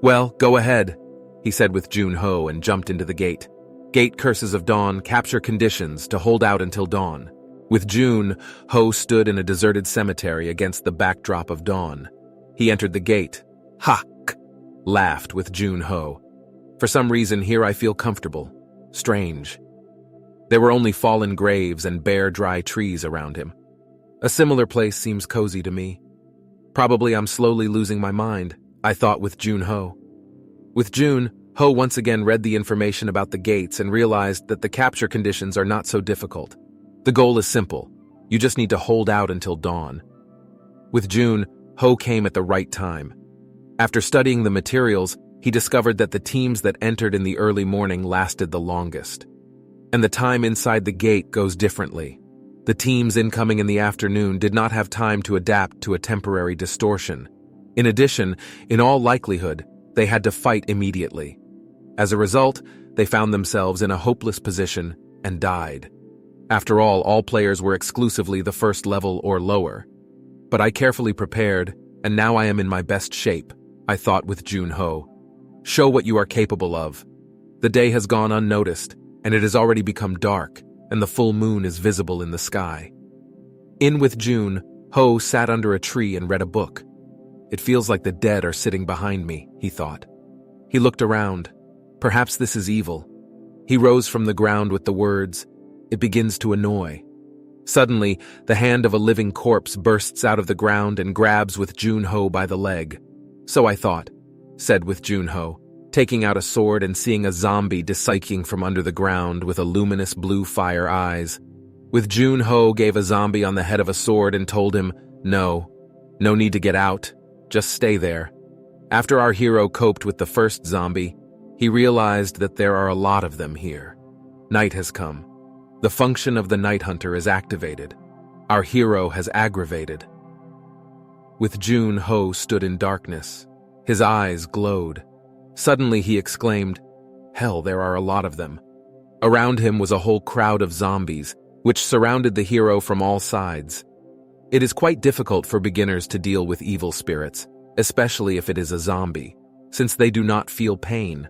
Well, go ahead, he said with Junho and jumped into the gate. Gate curses of dawn, capture conditions to hold out until dawn. With June, Ho stood in a deserted cemetery against the backdrop of dawn. He entered the gate. "Hak!" laughed with June Ho. For some reason, here I feel comfortable. Strange. There were only fallen graves and bare, dry trees around him. A similar place seems cozy to me. Probably I'm slowly losing my mind, I thought with June Ho. With June, Ho once again read the information about the gates and realized that the capture conditions are not so difficult. The goal is simple. You just need to hold out until dawn. With June, Ho came at the right time. After studying the materials, he discovered that the teams that entered in the early morning lasted the longest. And the time inside the gate goes differently. The teams incoming in the afternoon did not have time to adapt to a temporary distortion. In addition, in all likelihood, they had to fight immediately. As a result, they found themselves in a hopeless position and died. After all players were exclusively the first level or lower. But I carefully prepared, and now I am in my best shape, I thought with June Ho. Show what you are capable of. The day has gone unnoticed, and it has already become dark, and the full moon is visible in the sky. In with June, Ho sat under a tree and read a book. It feels like the dead are sitting behind me, he thought. He looked around. Perhaps this is evil. He rose from the ground with the words, "It begins to annoy." Suddenly, the hand of a living corpse bursts out of the ground and grabs with June Ho by the leg. "So I thought," said with June Ho, taking out a sword and seeing a zombie desiccating from under the ground with a luminous blue fire eyes. With June Ho gave a zombie on the head of a sword and told him, no need to get out, just stay there. After our hero coped with the first zombie, he realized that there are a lot of them here. Night has come. The function of the Night Hunter is activated. Our hero has aggravated. With June, Ho stood in darkness. His eyes glowed. Suddenly he exclaimed, "Hell, there are a lot of them." Around him was a whole crowd of zombies, which surrounded the hero from all sides. It is quite difficult for beginners to deal with evil spirits, especially if it is a zombie, since they do not feel pain.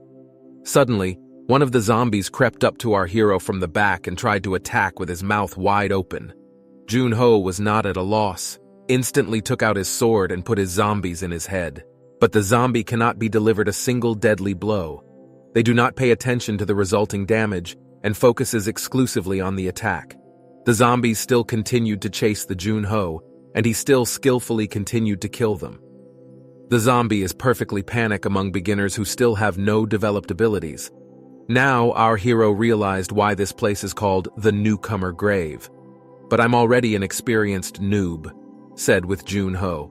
Suddenly, one of the zombies crept up to our hero from the back and tried to attack with his mouth wide open. June Ho was not at a loss, instantly took out his sword and put his zombies in his head. But the zombie cannot be delivered a single deadly blow. They do not pay attention to the resulting damage and focuses exclusively on the attack. The zombies still continued to chase the June Ho, and he still skillfully continued to kill them. The zombie is perfectly panic among beginners who still have no developed abilities. Now our hero realized why this place is called the Newcomer Grave. "But I'm already an experienced noob," said with June Ho.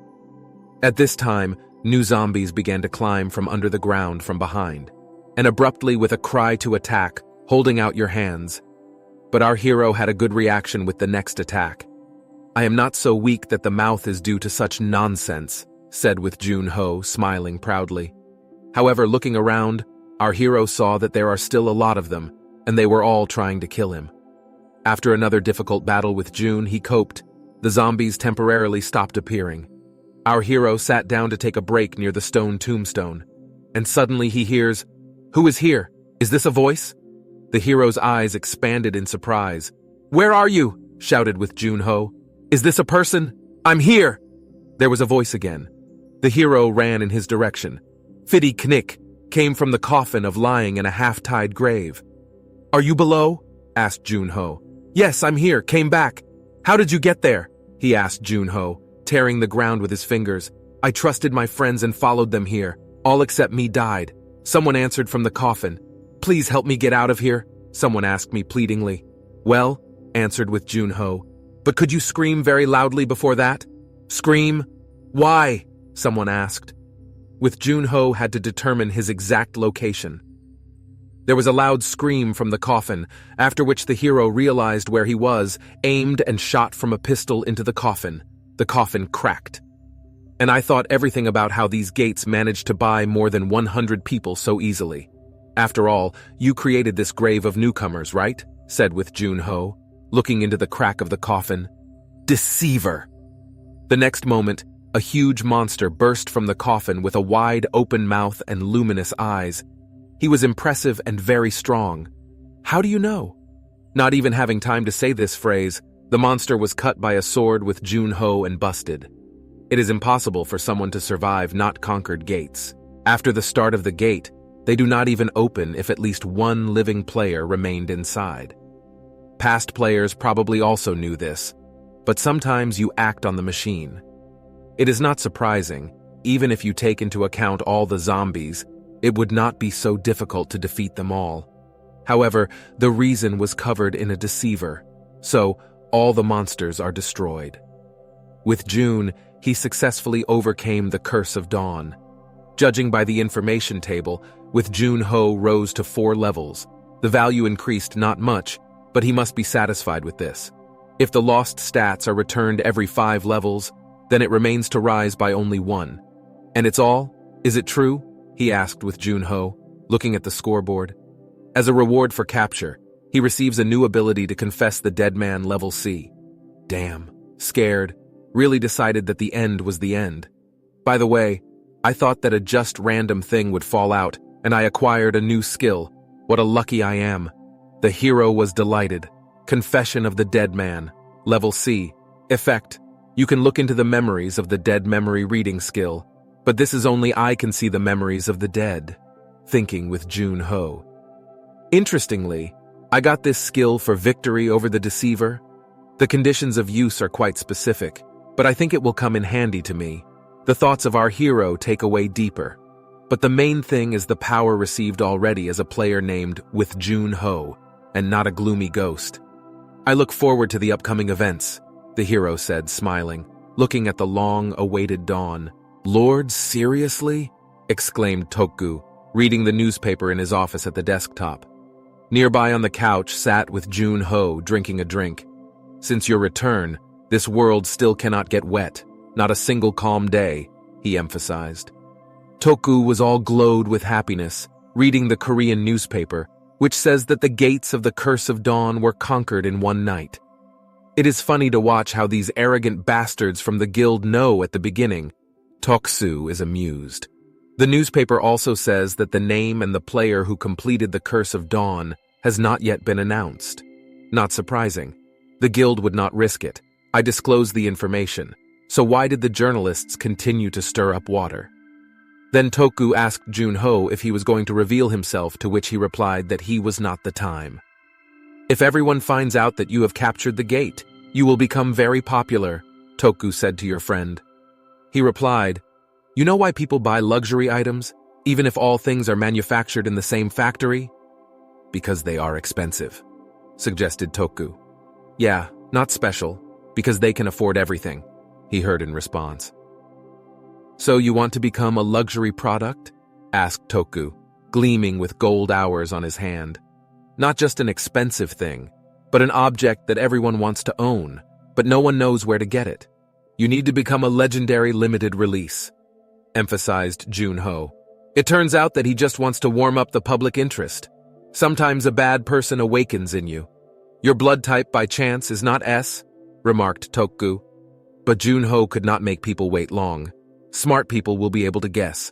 At this time, new zombies began to climb from under the ground from behind, and abruptly with a cry to attack, holding out your hands. But our hero had a good reaction with the next attack. "I am not so weak that the mouth is due to such nonsense," said with June Ho, smiling proudly. However, looking around, our hero saw that there are still a lot of them, and they were all trying to kill him. After another difficult battle with June, he coped. The zombies temporarily stopped appearing. Our hero sat down to take a break near the stone tombstone, and suddenly he hears, "Who is here? Is this a voice?" The hero's eyes expanded in surprise. "Where are you?" shouted with June Ho. "Is this a person? I'm here!" There was a voice again. The hero ran in his direction. Fiddy Knick came from the coffin of lying in a half-tied grave. "Are you below?" asked June Ho. "Yes, I'm here, came back." "How did you get there?" he asked June Ho, tearing the ground with his fingers. "I trusted my friends and followed them here. All except me died." Someone answered from the coffin. "Please help me get out of here," someone asked me pleadingly. "Well," answered with June Ho, "but could you scream very loudly before that?" "Scream? Why?" someone asked. With June Ho had to determine his exact location. There was a loud scream from the coffin, after which the hero realized where he was, aimed and shot from a pistol into the coffin. The coffin cracked. And I thought everything about how these gates managed to buy more than 100 people so easily. "After all, you created this grave of newcomers, right?" said with June Ho, looking into the crack of the coffin. "Deceiver!" The next moment, a huge monster burst from the coffin with a wide open mouth and luminous eyes. He was impressive and very strong. How do you know? Not even having time to say this phrase, the monster was cut by a sword with Junho and busted. It is impossible for someone to survive not conquered gates. After the start of the gate, they do not even open if at least one living player remained inside. Past players probably also knew this, but sometimes you act on the machine. It is not surprising, even if you take into account all the zombies, it would not be so difficult to defeat them all. However, the reason was covered in a deceiver, so all the monsters are destroyed. With June, he successfully overcame the Curse of Dawn. Judging by the information table, with Junho rose to 4 levels. The value increased not much, but he must be satisfied with this. If the lost stats are returned every 5 levels, then it remains to rise by only 1. And it's all? Is it true? He asked with Junho, looking at the scoreboard. As a reward for capture, he receives a new ability to confess the dead man level C. Damn, scared, really decided that the end was the end. By the way, I thought that a just random thing would fall out, and I acquired a new skill. What a lucky I am. The hero was delighted. Confession of the dead man. Level C. Effect. You can look into the memories of the dead memory reading skill, but this is only I can see the memories of the dead. Thinking with Junho. Interestingly, I got this skill for victory over the deceiver. The conditions of use are quite specific, but I think it will come in handy to me. The thoughts of our hero take away deeper. But the main thing is the power received already as a player named with Junho, and not a gloomy ghost. I look forward to the upcoming events, the hero said, smiling, looking at the long-awaited dawn. Lord, seriously? Exclaimed Toku, reading the newspaper in his office at the desktop. Nearby on the couch sat with Junho drinking a drink. Since your return, this world still cannot get wet. Not a single calm day, he emphasized. Toku was all glowed with happiness, reading the Korean newspaper, which says that the gates of the Curse of Dawn were conquered in one night. It is funny to watch how these arrogant bastards from the guild know at the beginning. Toksu is amused. The newspaper also says that the name and the player who completed the Curse of Dawn has not yet been announced. Not surprising. The guild would not risk it. I disclosed the information. So why did the journalists continue to stir up water? Then Toku asked Junho if he was going to reveal himself, to which he replied that he was not the time. If everyone finds out that you have captured the gate, you will become very popular, Toku said to your friend. He replied, you know why people buy luxury items, even if all things are manufactured in the same factory? Because they are expensive, suggested Toku. Yeah, not special, because they can afford everything, he heard in response. So you want to become a luxury product? Asked Toku, gleaming with gold hours on his hand. Not just an expensive thing, but an object that everyone wants to own, but no one knows where to get it. You need to become a legendary limited release, emphasized Junho. It turns out that he just wants to warm up the public interest. Sometimes a bad person awakens in you. Your blood type by chance is not S, remarked Toku. But Junho could not make people wait long. Smart people will be able to guess.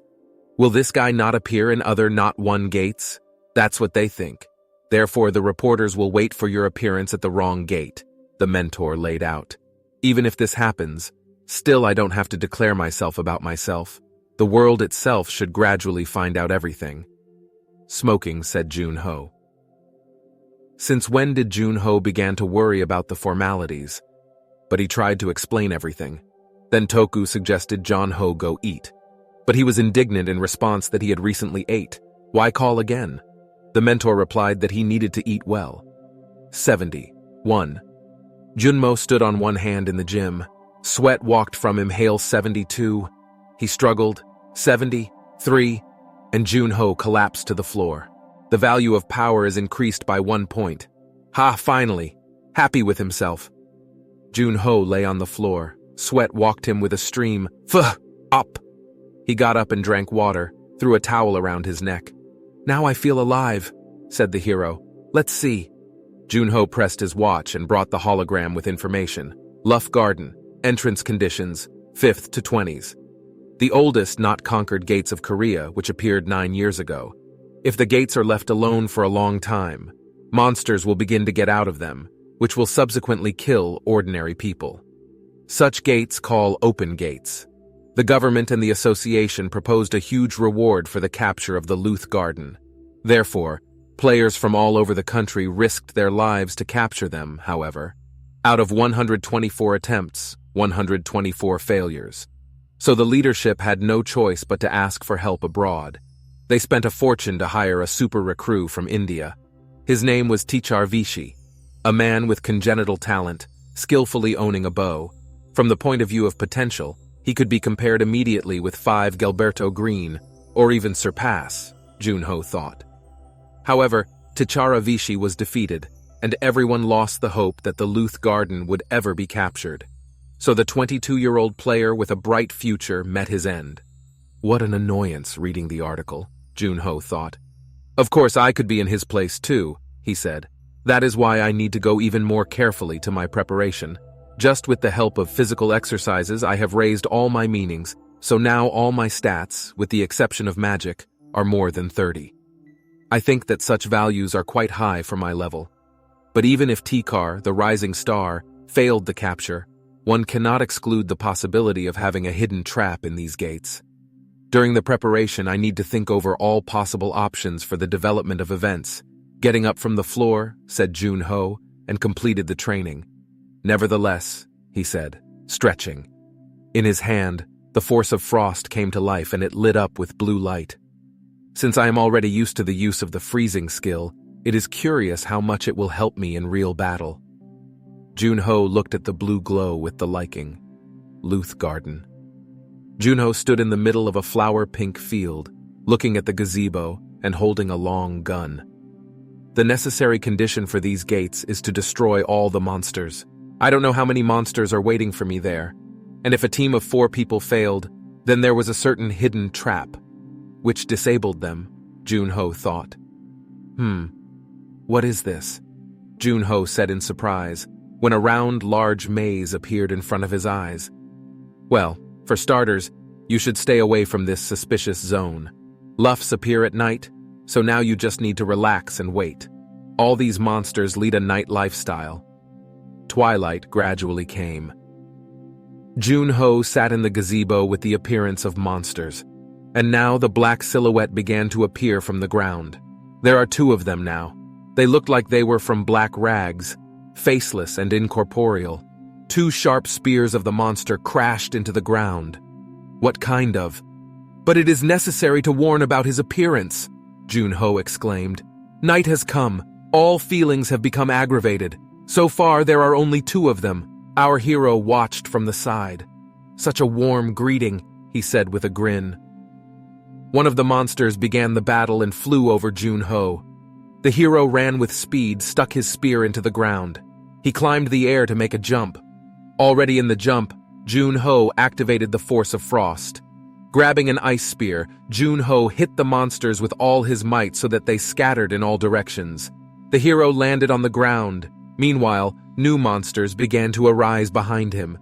Will this guy not appear in other not one gates? That's what they think. Therefore, the reporters will wait for your appearance at the wrong gate, the mentor laid out. Even if this happens, still I don't have to declare myself about myself. The world itself should gradually find out everything. Smoking, said Junho. Since when did Junho begin to worry about the formalities? But he tried to explain everything. Then Toku suggested Junho go eat. But he was indignant in response that he had recently ate. Why call again? The mentor replied that he needed to eat well. 71. Junmo stood on one hand in the gym. Sweat walked from him. Hail 72. He struggled. 73. And Junho collapsed to the floor. The value of power is increased by 1 point. Ha, finally. Happy with himself. Junho lay on the floor. Sweat walked him with a stream. Up. He got up and drank water, threw a towel around his neck. Now I feel alive, said the hero. Let's see. Junho pressed his watch and brought the hologram with information. Luff Garden. Entrance conditions, 5th to 20s. The oldest not conquered gates of Korea, which appeared 9 years ago. If the gates are left alone for a long time, Monsters will begin to get out of them, which will subsequently kill ordinary people. Such gates call open gates. The government and the association proposed a huge reward for the capture of the Luth Garden. Therefore, players from all over the country risked their lives to capture them, however. Out of 124 attempts, 124 failures. So the leadership had no choice but to ask for help abroad. They spent a fortune to hire a super recruit from India. His name was Tichar Vichy, a man with congenital talent, skillfully owning a bow. From the point of view of potential, he could be compared immediately with 5 Gilberto Green, or even surpass, Junho thought. However, Tichara Vichy was defeated, and everyone lost the hope that the Luth Garden would ever be captured. So the 22-year-old player with a bright future met his end. What an annoyance reading the article, Junho thought. Of course I could be in his place too, he said. That is why I need to go even more carefully to my preparation. Just with the help of physical exercises, I have raised all my meanings, so now all my stats, with the exception of magic, are more than 30. I think that such values are quite high for my level. But even if Tikar, the rising star, failed the capture, one cannot exclude the possibility of having a hidden trap in these gates. During the preparation, I need to think over all possible options for the development of events. Getting up from the floor, said Junho, and completed the training. Nevertheless, he said, stretching. In his hand, the force of frost came to life and it lit up with blue light. Since I am already used to the use of the freezing skill, it is curious how much it will help me in real battle. Junho looked at the blue glow with the liking. Luth Garden. Junho stood in the middle of a flower-pink field, looking at the gazebo and holding a long gun. The necessary condition for these gates is to destroy all the monsters. I don't know how many monsters are waiting for me there, and if a team of 4 people failed, then there was a certain hidden trap, which disabled them, Junho thought. What is this? Junho said in surprise, when a round, large maze appeared in front of his eyes. Well, for starters, you should stay away from this suspicious zone. Luffs appear at night, so now you just need to relax and wait. All these monsters lead a night lifestyle. Twilight gradually came. Junho sat in the gazebo with the appearance of monsters, and now the black silhouette began to appear from the ground. There are 2 of them now. They looked like they were from black rags, faceless and incorporeal. 2 sharp spears of the monster crashed into the ground. What kind of? But it is necessary to warn about his appearance, Junho exclaimed. Night has come. All feelings have become aggravated. So far, there are only 2 of them. Our hero watched from the side. Such a warm greeting, he said with a grin. One of the monsters began the battle and flew over Junho. The hero ran with speed, stuck his spear into the ground. He climbed the air to make a jump. Already in the jump, Junho activated the force of frost. Grabbing an ice spear, Junho hit the monsters with all his might so that they scattered in all directions. The hero landed on the ground. Meanwhile, new monsters began to arise behind him.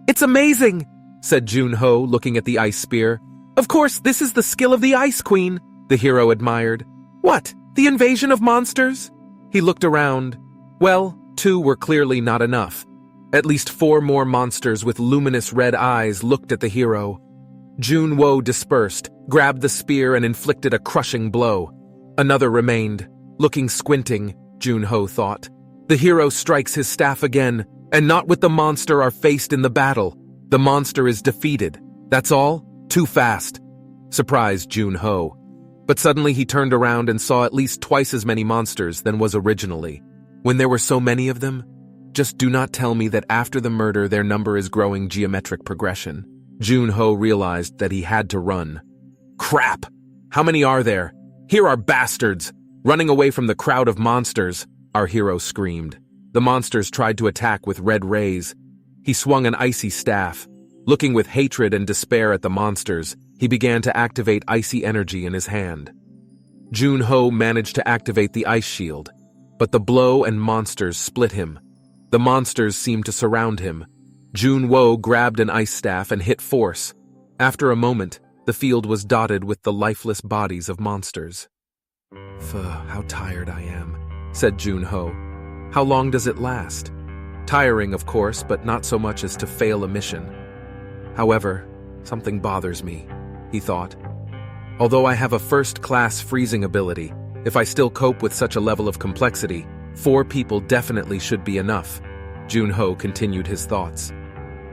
It's amazing, said Junho, looking at the ice spear. Of course, this is the skill of the Ice Queen, the hero admired. What, the invasion of monsters? He looked around. Well, 2 were clearly not enough. At least 4 more monsters with luminous red eyes looked at the hero. Junho dispersed, grabbed the spear and inflicted a crushing blow. Another remained. Looking squinting, Junho thought. The hero strikes his staff again, and not with the monster are faced in the battle. The monster is defeated. That's all? Too fast. Surprised Junho. But suddenly he turned around and saw at least twice as many monsters than was originally. When there were so many of them, just do not tell me that after the murder their number is growing geometric progression. Junho realized that he had to run. Crap! How many are there? Here are bastards! Running away from the crowd of monsters, our hero screamed. The monsters tried to attack with red rays. He swung an icy staff. Looking with hatred and despair at the monsters, he began to activate icy energy in his hand. Junho managed to activate the ice shield, but the blow and monsters split him. The monsters seemed to surround him. Junho grabbed an ice staff and hit force. After a moment, the field was dotted with the lifeless bodies of monsters. How tired I am, said Junho. How long does it last? Tiring, of course, but not so much as to fail a mission. However, something bothers me, he thought. Although I have a first-class freezing ability, if I still cope with such a level of complexity, 4 people definitely should be enough. Junho continued his thoughts.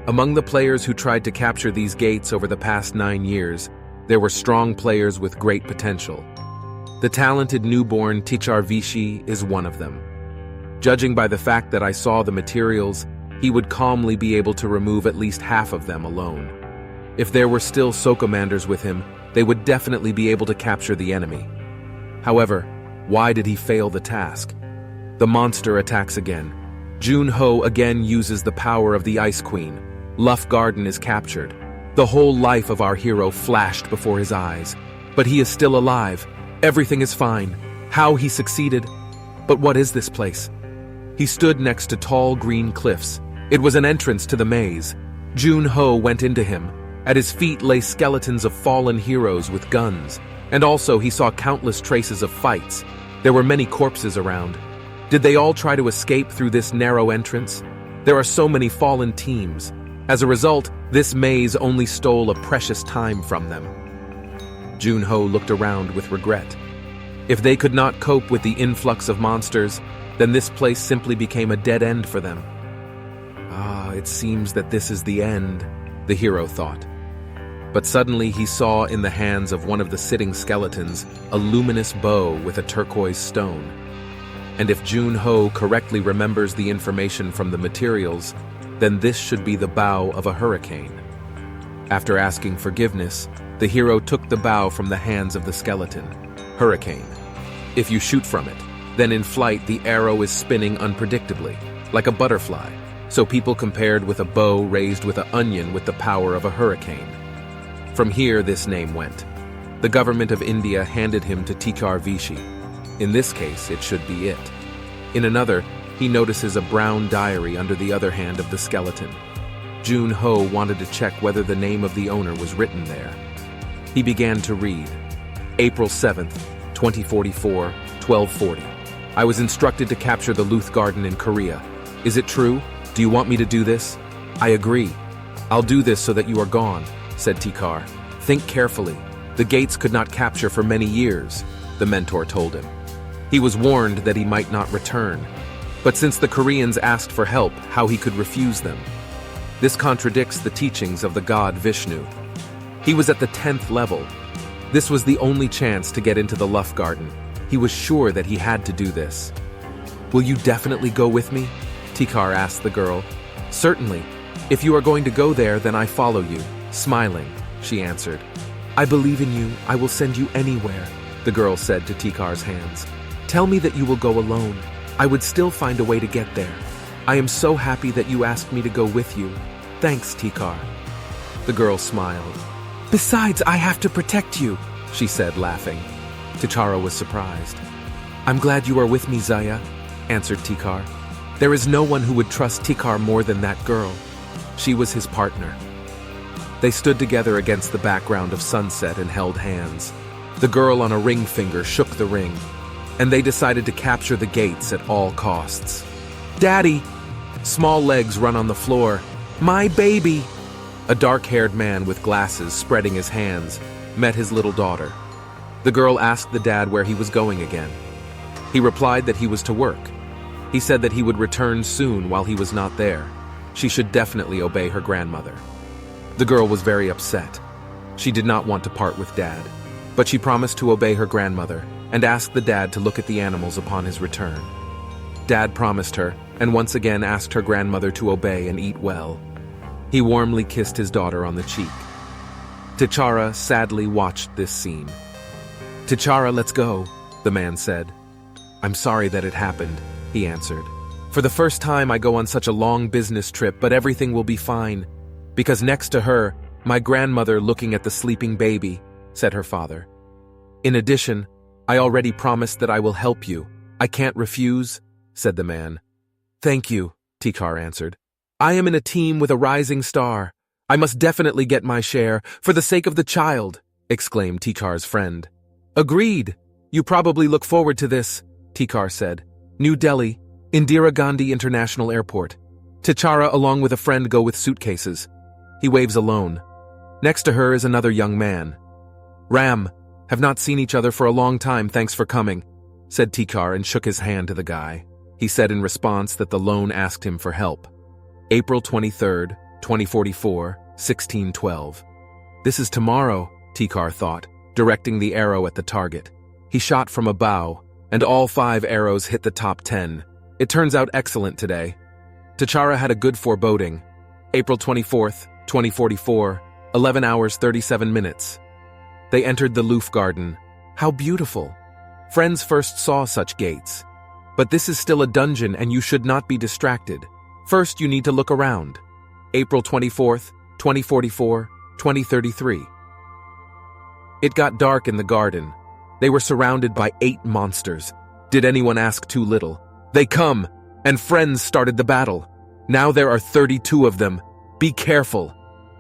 Among the players who tried to capture these gates over the past 9 years, there were strong players with great potential. The talented newborn Tichar Vichy is one of them. Judging by the fact that I saw the materials, he would calmly be able to remove at least half of them alone. If there were still Socommanders with him, they would definitely be able to capture the enemy. However, why did he fail the task? The monster attacks again. Junho again uses the power of the Ice Queen. Luff Garden is captured. The whole life of our hero flashed before his eyes. But he is still alive. Everything is fine. How he succeeded. But what is this place? He stood next to tall green cliffs. It was an entrance to the maze. Junho went into him. At his feet lay skeletons of fallen heroes with guns. And also he saw countless traces of fights. There were many corpses around. Did they all try to escape through this narrow entrance? There are so many fallen teams. As a result, this maze only stole a precious time from them. Junho looked around with regret. If they could not cope with the influx of monsters, then this place simply became a dead end for them. It seems that this is the end, the hero thought. But suddenly he saw in the hands of one of the sitting skeletons a luminous bow with a turquoise stone. And if Junho correctly remembers the information from the materials, then this should be the bow of a hurricane. After asking forgiveness, the hero took the bow from the hands of the skeleton. Hurricane. If you shoot from it, then in flight the arrow is spinning unpredictably, like a butterfly, so people compared with a bow raised with an onion with the power of a hurricane. From here this name went. The government of India handed him to Tichar Vichy. In this case, it should be it. In another, he notices a brown diary under the other hand of the skeleton. Junho wanted to check whether the name of the owner was written there. He began to read. April 7th, 2044, 1240. I was instructed to capture the Luth Garden in Korea. Is it true? Do you want me to do this? I agree. I'll do this so that you are gone, said Tichar. Think carefully. The gates could not capture for many years, the mentor told him. He was warned that he might not return. But since the Koreans asked for help, how he could refuse them? This contradicts the teachings of the god Vishnu. He was at the 10th level. This was the only chance to get into the Luff Garden. He was sure that he had to do this. Will you definitely go with me? Tichar asked the girl. Certainly. If you are going to go there, then I follow you. Smiling, she answered. I believe in you. I will send you anywhere, the girl said to Tikhar's hands. Tell me that you will go alone. I would still find a way to get there. I am so happy that you asked me to go with you. Thanks, Tichar. The girl smiled. Besides, I have to protect you, she said, laughing. Tichara was surprised. I'm glad you are with me, Zaya, answered Tichar. There is no one who would trust Tichar more than that girl. She was his partner. They stood together against the background of sunset and held hands. The girl on a ring finger shook the ring, and they decided to capture the gates at all costs. Daddy! Small legs run on the floor. My baby! A dark-haired man with glasses spreading his hands met his little daughter. The girl asked the dad where he was going again. He replied that he was to work. He said that he would return soon while he was not there. She should definitely obey her grandmother. The girl was very upset. She did not want to part with Dad, but she promised to obey her grandmother and asked the dad to look at the animals upon his return. Dad promised her and once again asked her grandmother to obey and eat well. He warmly kissed his daughter on the cheek. Tichara sadly watched this scene. Tichara, let's go, the man said. I'm sorry that it happened, he answered. For the first time I go on such a long business trip, but everything will be fine. Because next to her, my grandmother looking at the sleeping baby, said her father. In addition, I already promised that I will help you. I can't refuse, said the man. Thank you, Tichar answered. I am in a team with a rising star. I must definitely get my share, for the sake of the child, exclaimed Tichar's friend. Agreed. You probably look forward to this, Tichar said. New Delhi, Indira Gandhi International Airport. Tichara along with a friend go with suitcases. He waves alone. Next to her is another young man. Ram, have not seen each other for a long time, thanks for coming, said Tikar and shook his hand to the guy. He said in response that the lone asked him for help. April 23rd, 2044, 1612. This is tomorrow, Tikar thought, directing the arrow at the target. He shot from a bow, and all 5 arrows hit the top 10. It turns out excellent today. Tichara had a good foreboding. April 24th, 2044, 11 hours 37 minutes. They entered the Loof Garden. How beautiful! Friends first saw such gates. But this is still a dungeon and you should not be distracted. First you need to look around. April 24th, 2044, 2033. It got dark in the garden. They were surrounded by 8 monsters. Did anyone ask too little? They come, and friends started the battle. Now there are 32 of them. Be careful.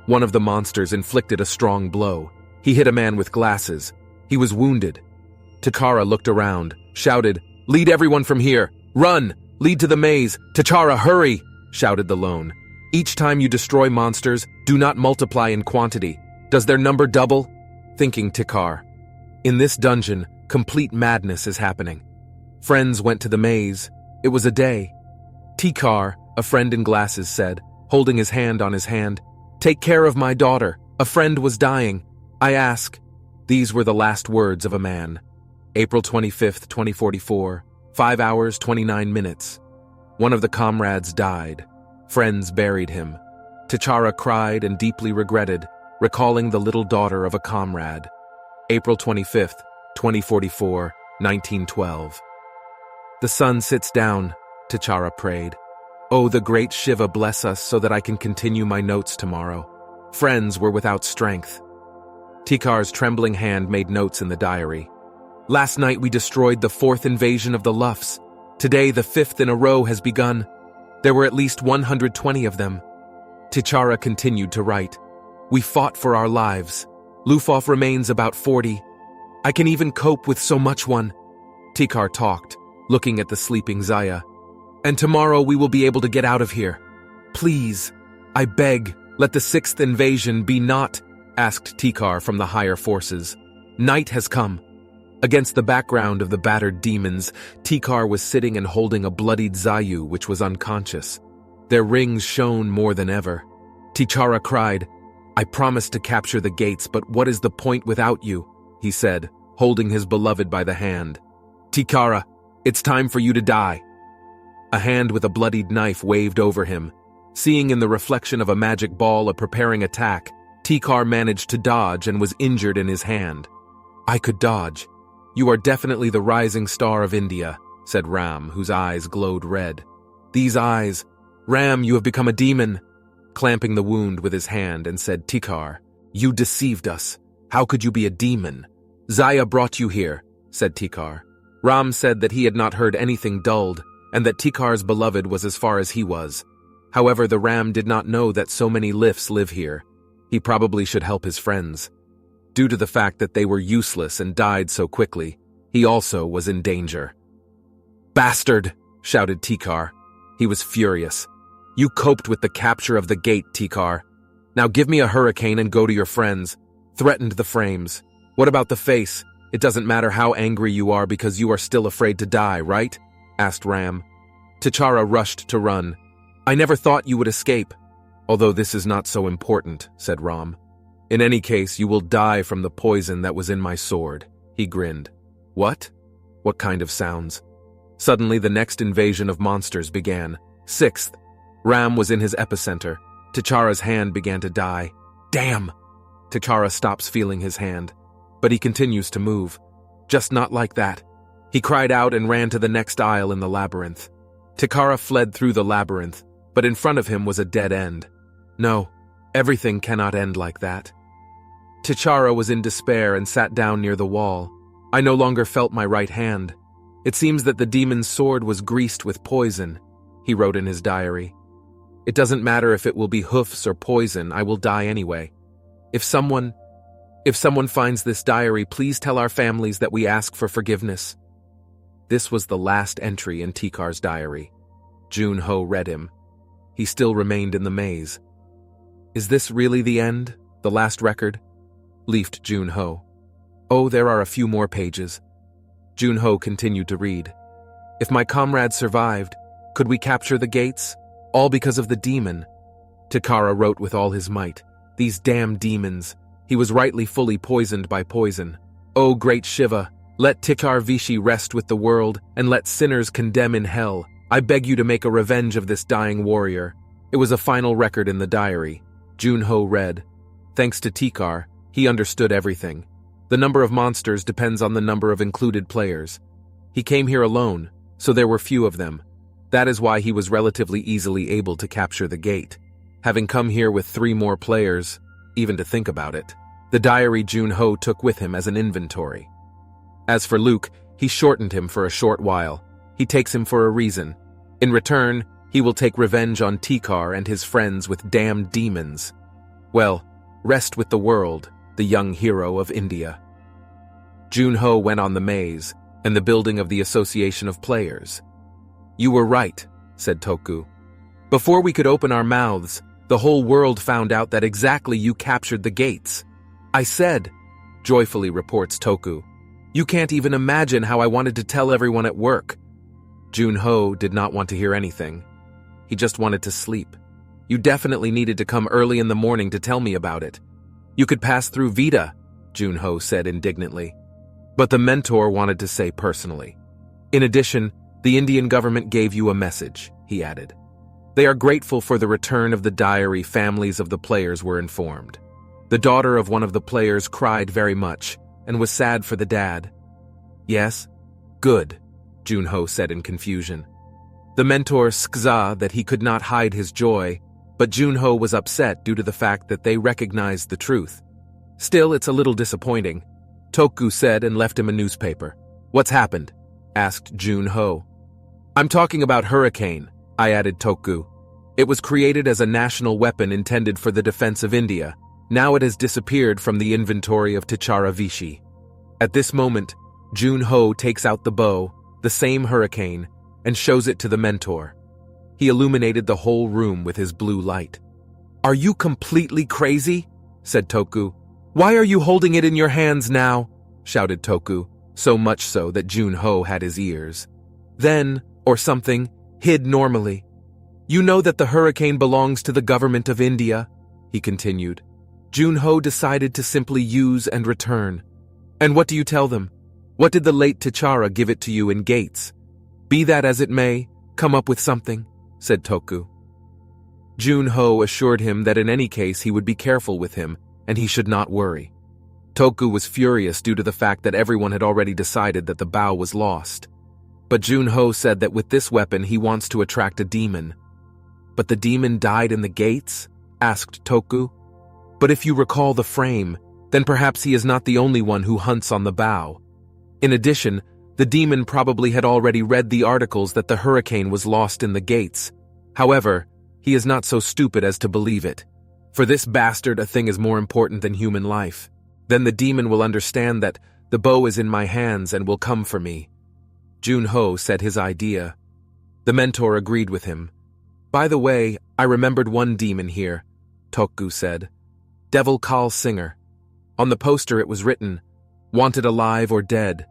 One of the monsters inflicted a strong blow. He hit a man with glasses. He was wounded. Tichara looked around, shouted, "Lead everyone from here! Run! Lead to the maze! Tichara, hurry!" shouted the lone. Each time you destroy monsters, do not multiply in quantity. Does their number double? Thinking Tikar. In this dungeon, complete madness is happening. Friends went to the maze. It was a day. Tikar, a friend in glasses, said, holding his hand on his hand, "Take care of my daughter. A friend was dying. I ask." These were the last words of a man. April 25th, 2044, 5 hours, 29 minutes. One of the comrades died. Friends buried him. Tichara cried and deeply regretted, recalling the little daughter of a comrade. April 25th, 2044, 1912. The sun sits down, Tichara prayed. Oh, the great Shiva bless us so that I can continue my notes tomorrow. Friends were without strength. Tikar's trembling hand made notes in the diary. Last night we destroyed the 4th invasion of the Luffs. Today the 5th in a row has begun. There were at least 120 of them. Tichara continued to write. We fought for our lives. Lufov remains about 40. I can even cope with so much one. Tikar talked, looking at the sleeping Zaya. And tomorrow we will be able to get out of here. Please, I beg, let the 6th invasion be not, asked Tikar from the higher forces. Night has come. Against the background of the battered demons, Tikar was sitting and holding a bloodied Zayu which was unconscious. Their rings shone more than ever. Tichara cried, I promised to capture the gates, but what is the point without you? He said, holding his beloved by the hand. Tikara, it's time for you to die. A hand with a bloodied knife waved over him. Seeing in the reflection of a magic ball a preparing attack, Tikar managed to dodge and was injured in his hand. I could dodge. You are definitely the rising star of India, said Ram, whose eyes glowed red. These eyes. Ram, you have become a demon. Clamping the wound with his hand and said, Tikar, you deceived us. How could you be a demon? Zaya brought you here, said Tikar. Ram said that he had not heard anything dulled, and that Tikar's beloved was as far as he was. However, the Ram did not know that so many lifts live here. He probably should help his friends. Due to the fact that they were useless and died so quickly, he also was in danger. Bastard! Shouted Tikar. He was furious. You coped with the capture of the gate, Tikar. Now give me a hurricane and go to your friends. Threatened the frames. What about the face? It doesn't matter how angry you are because you are still afraid to die, right? Asked Ram. Tichara rushed to run. I never thought you would escape. Although this is not so important, said Ram. In any case, you will die from the poison that was in my sword. He grinned. What? What kind of sounds? Suddenly, the next invasion of monsters began. 6th. Ram was in his epicenter. Tichara's hand began to die. Damn! Tichara stops feeling his hand. But he continues to move. Just not like that. He cried out and ran to the next aisle in the labyrinth. Tichara fled through the labyrinth, but in front of him was a dead end. No, everything cannot end like that. Tichara was in despair and sat down near the wall. I no longer felt my right hand. It seems that the demon's sword was greased with poison, he wrote in his diary. It doesn't matter if it will be hoofs or poison, I will die anyway. If someone finds this diary, please tell our families that we ask for forgiveness. This was the last entry in Tikar's diary. Jun-ho read him. He still remained in the maze. Is this really the end? The last record? Leafed Jun-ho. Oh, there are a few more pages. Jun-ho continued to read. If my comrades survived, could we capture the gates? All because of the demon. Takara wrote with all his might. These damn demons. He was rightly fully poisoned by poison. O great Shiva, let Tikar Vishi rest with the world, and let sinners condemn in hell. I beg you to make a revenge of this dying warrior. It was a final record in the diary. Jun-ho read. Thanks to Tikar, he understood everything. The number of monsters depends on the number of included players. He came here alone, so there were few of them. That is why he was relatively easily able to capture the gate. Having come here with 3 more players, even to think about it, the diary Jun-ho took with him as an inventory. As for Luke, he shortened him for a short while. He takes him for a reason. In return, he will take revenge on Tikar and his friends with damned demons. Well, rest with the world, the young hero of India. Jun-ho went on the maze and the building of the Association of Players. You were right, said Toku. Before we could open our mouths, the whole world found out that exactly you captured the gates. I said, joyfully reports Toku. You can't even imagine how I wanted to tell everyone at work. Jun-ho did not want to hear anything. He just wanted to sleep. You definitely needed to come early in the morning to tell me about it. You could pass through Vita, Jun-ho said indignantly. But the mentor wanted to say personally. In addition, the Indian government gave you a message, he added. They are grateful for the return of the diary. Families of the players were informed. The daughter of one of the players cried very much and was sad for the dad. Yes? Good, Jun-ho said in confusion. The mentor skza that he could not hide his joy, but Jun-ho was upset due to the fact that they recognized the truth. Still, it's a little disappointing, Toku said and left him a newspaper. What's happened? Asked Jun-ho. I'm talking about Hurricane, I added Toku. It was created as a national weapon intended for the defense of India. Now it has disappeared from the inventory of Tichara Vishi. At this moment, Jun-ho takes out the bow, the same Hurricane, and shows it to the mentor. He illuminated the whole room with his blue light. Are you completely crazy? Said Toku. Why are you holding it in your hands now? Shouted Toku, so much so that Jun-ho had his ears. Then, or something, hid normally. You know that the hurricane belongs to the government of India, he continued. Jun-ho decided to simply use and return. And what do you tell them? What did the late Tichara give it to you in Gates? Be that as it may, come up with something, said Toku. Jun-ho assured him that in any case he would be careful with him, and he should not worry. Toku was furious due to the fact that everyone had already decided that the bow was lost. But Jun-ho said that with this weapon he wants to attract a demon. But the demon died in the gates? Asked Toku. But if you recall the frame, then perhaps he is not the only one who hunts on the bow. In addition, the demon probably had already read the articles that the hurricane was lost in the gates. However, he is not so stupid as to believe it. For this bastard, a thing is more important than human life. Then the demon will understand that the bow is in my hands and will come for me. Jun-ho said his idea. The mentor agreed with him. By the way, I remembered one demon here, Toku said. Devil Kal Singer. On the poster it was written, wanted alive or dead.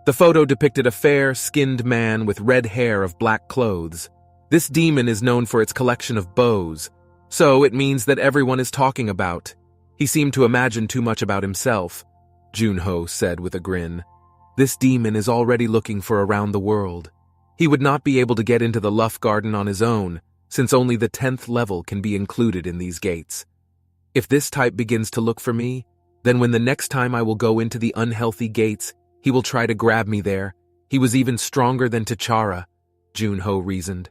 The photo depicted a fair-skinned man with red hair of black clothes. This demon is known for its collection of bows, so it means that everyone is talking about. He seemed to imagine too much about himself, Jun-ho said with a grin. This demon is already looking for around the world. He would not be able to get into the Luff Garden on his own, since only the 10th level can be included in these gates. If this type begins to look for me, then when the next time I will go into the unhealthy gates, he will try to grab me there. He was even stronger than Tichara, Jun-ho reasoned.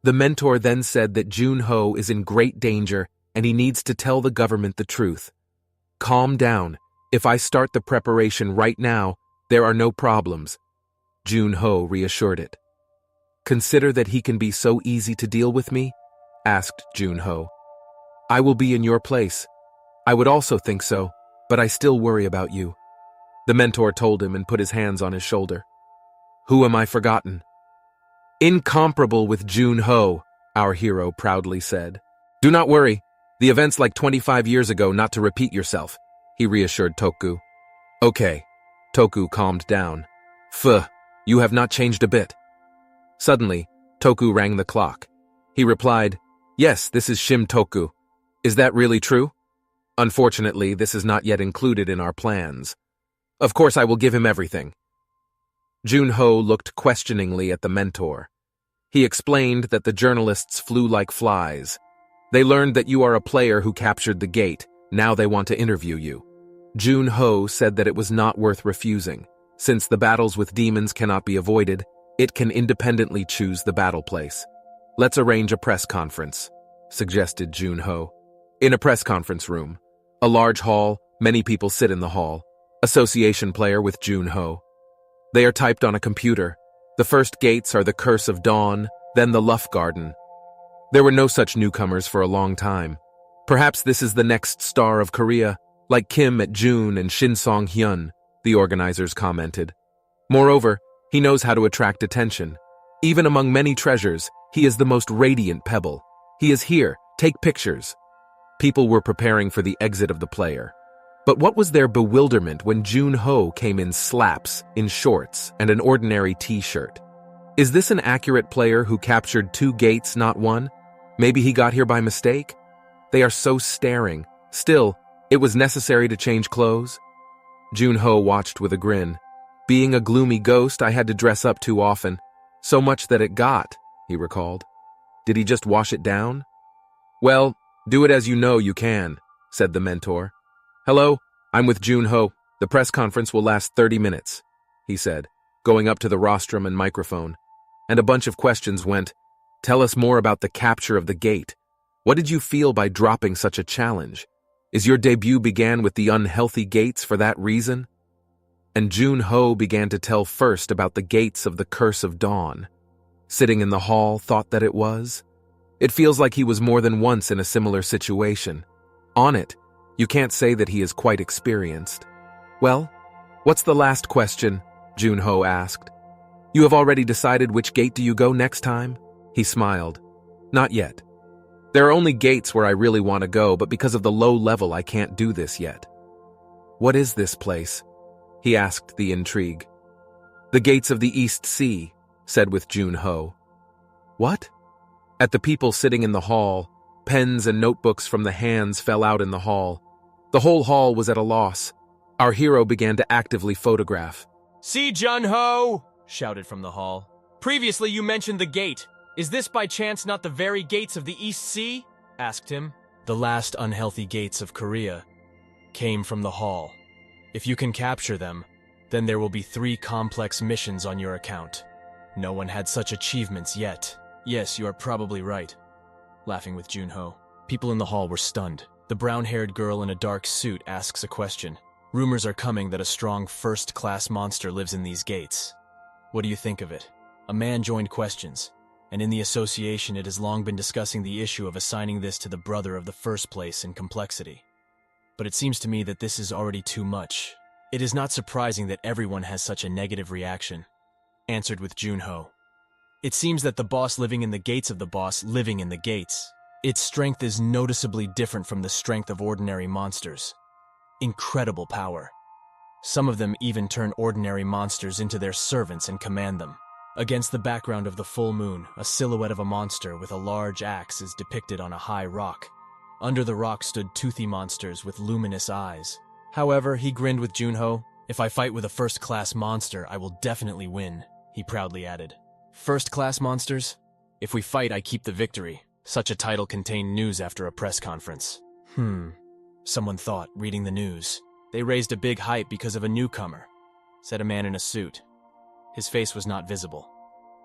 The mentor then said that Jun-ho is in great danger and he needs to tell the government the truth. Calm down. If I start the preparation right now, there are no problems, Jun-ho reassured it. Consider that he can be so easy to deal with me? Asked Jun-ho. I will be in your place. I would also think so, but I still worry about you. The mentor told him and put his hands on his shoulder. Who am I forgotten? Incomparable with Jun-ho, our hero proudly said. Do not worry. The event's like 25 years ago, not to repeat yourself, he reassured Toku. Okay. Toku calmed down. Pho, you have not changed a bit. Suddenly, Toku rang the clock. He replied, Yes, this is Shim Toku. Is that really true? Unfortunately, this is not yet included in our plans. Of course, I will give him everything. Jun-ho looked questioningly at the mentor. He explained that the journalists flew like flies. They learned that you are a player who captured the gate. Now they want to interview you. Jun-ho said that it was not worth refusing. Since the battles with demons cannot be avoided, it can independently choose the battle place. Let's arrange a press conference, suggested Jun-ho. In a press conference room. A large hall, many people sit in the hall. Association player with Jun-ho. They are typed on a computer. The first gates are the Curse of Dawn, then the Luff Garden. There were no such newcomers for a long time. Perhaps this is the next star of Korea, like Kim at June and Shin Song-hyun, the organizers commented. Moreover, he knows how to attract attention. Even among many treasures, he is the most radiant pebble. He is here, take pictures. People were preparing for the exit of the player. But what was their bewilderment when Jun-ho came in slaps, in shorts, and an ordinary t-shirt? Is this an accurate player who captured 2 gates, not 1? Maybe he got here by mistake? They are so staring. Still, it was necessary to change clothes? Jun-ho watched with a grin. Being a gloomy ghost, I had to dress up too often. So much that it got, he recalled. Did he just wash it down? Well, do it as you know you can, said the mentor. Hello, I'm with Jun-ho. The press conference will last 30 minutes, he said, going up to the rostrum and microphone. And a bunch of questions went. Tell us more about the capture of the gate. What did you feel by dropping such a challenge? Is your debut began with the unhealthy gates for that reason? And Jun-ho began to tell first about the gates of the Curse of Dawn. Sitting in the hall, thought that it was. It feels like he was more than once in a similar situation. On it, you can't say that he is quite experienced. Well, what's the last question? Jun-ho asked. You have already decided which gate do you go next time? He smiled. Not yet. There are only gates where I really want to go, but because of the low level I can't do this yet. What is this place? He asked the intrigue. The gates of the East Sea, said with Jun-ho. What? At the people sitting in the hall, pens and notebooks from the hands fell out in the hall. The whole hall was at a loss. Our hero began to actively photograph. See, Jun-ho! Shouted from the hall. Previously you mentioned the gate. Is this by chance not the very gates of the East Sea? Asked him. The last unhealthy gates of Korea came from the hall. If you can capture them, then there will be 3 complex missions on your account. No one had such achievements yet. Yes, you are probably right. Laughing with Jun-ho. People in the hall were stunned. The brown-haired girl in a dark suit asks a question. Rumors are coming that a strong first-class monster lives in these gates. What do you think of it? A man joined questions, and in the association it has long been discussing the issue of assigning this to the brother of the first place in complexity. But it seems to me that this is already too much. It is not surprising that everyone has such a negative reaction. Answered with Jun-ho. It seems that the boss living in the gates of the boss living in the gates. Its strength is noticeably different from the strength of ordinary monsters. Incredible power. Some of them even turn ordinary monsters into their servants and command them. Against the background of the full moon, a silhouette of a monster with a large axe is depicted on a high rock. Under the rock stood toothy monsters with luminous eyes. However, he grinned with Jun-ho. If I fight with a first-class monster, I will definitely win, he proudly added. First-class monsters? If we fight, I keep the victory. Such a title contained news after a press conference. Someone thought, reading the news. They raised a big hype because of a newcomer, said a man in a suit. His face was not visible.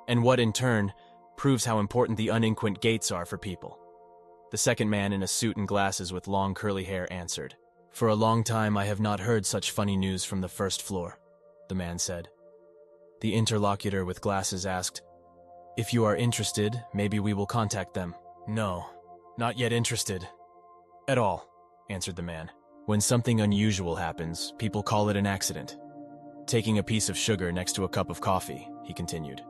And what, in turn, proves how important the uninquent gates are for people. The second man in a suit and glasses with long curly hair answered. For a long time I have not heard such funny news from the first floor, the man said. The interlocutor with glasses asked, If you are interested, maybe we will contact them. No, not yet interested. At all, answered the man. When something unusual happens, people call it an accident. taking a piece of sugar next to a cup of coffee, he continued.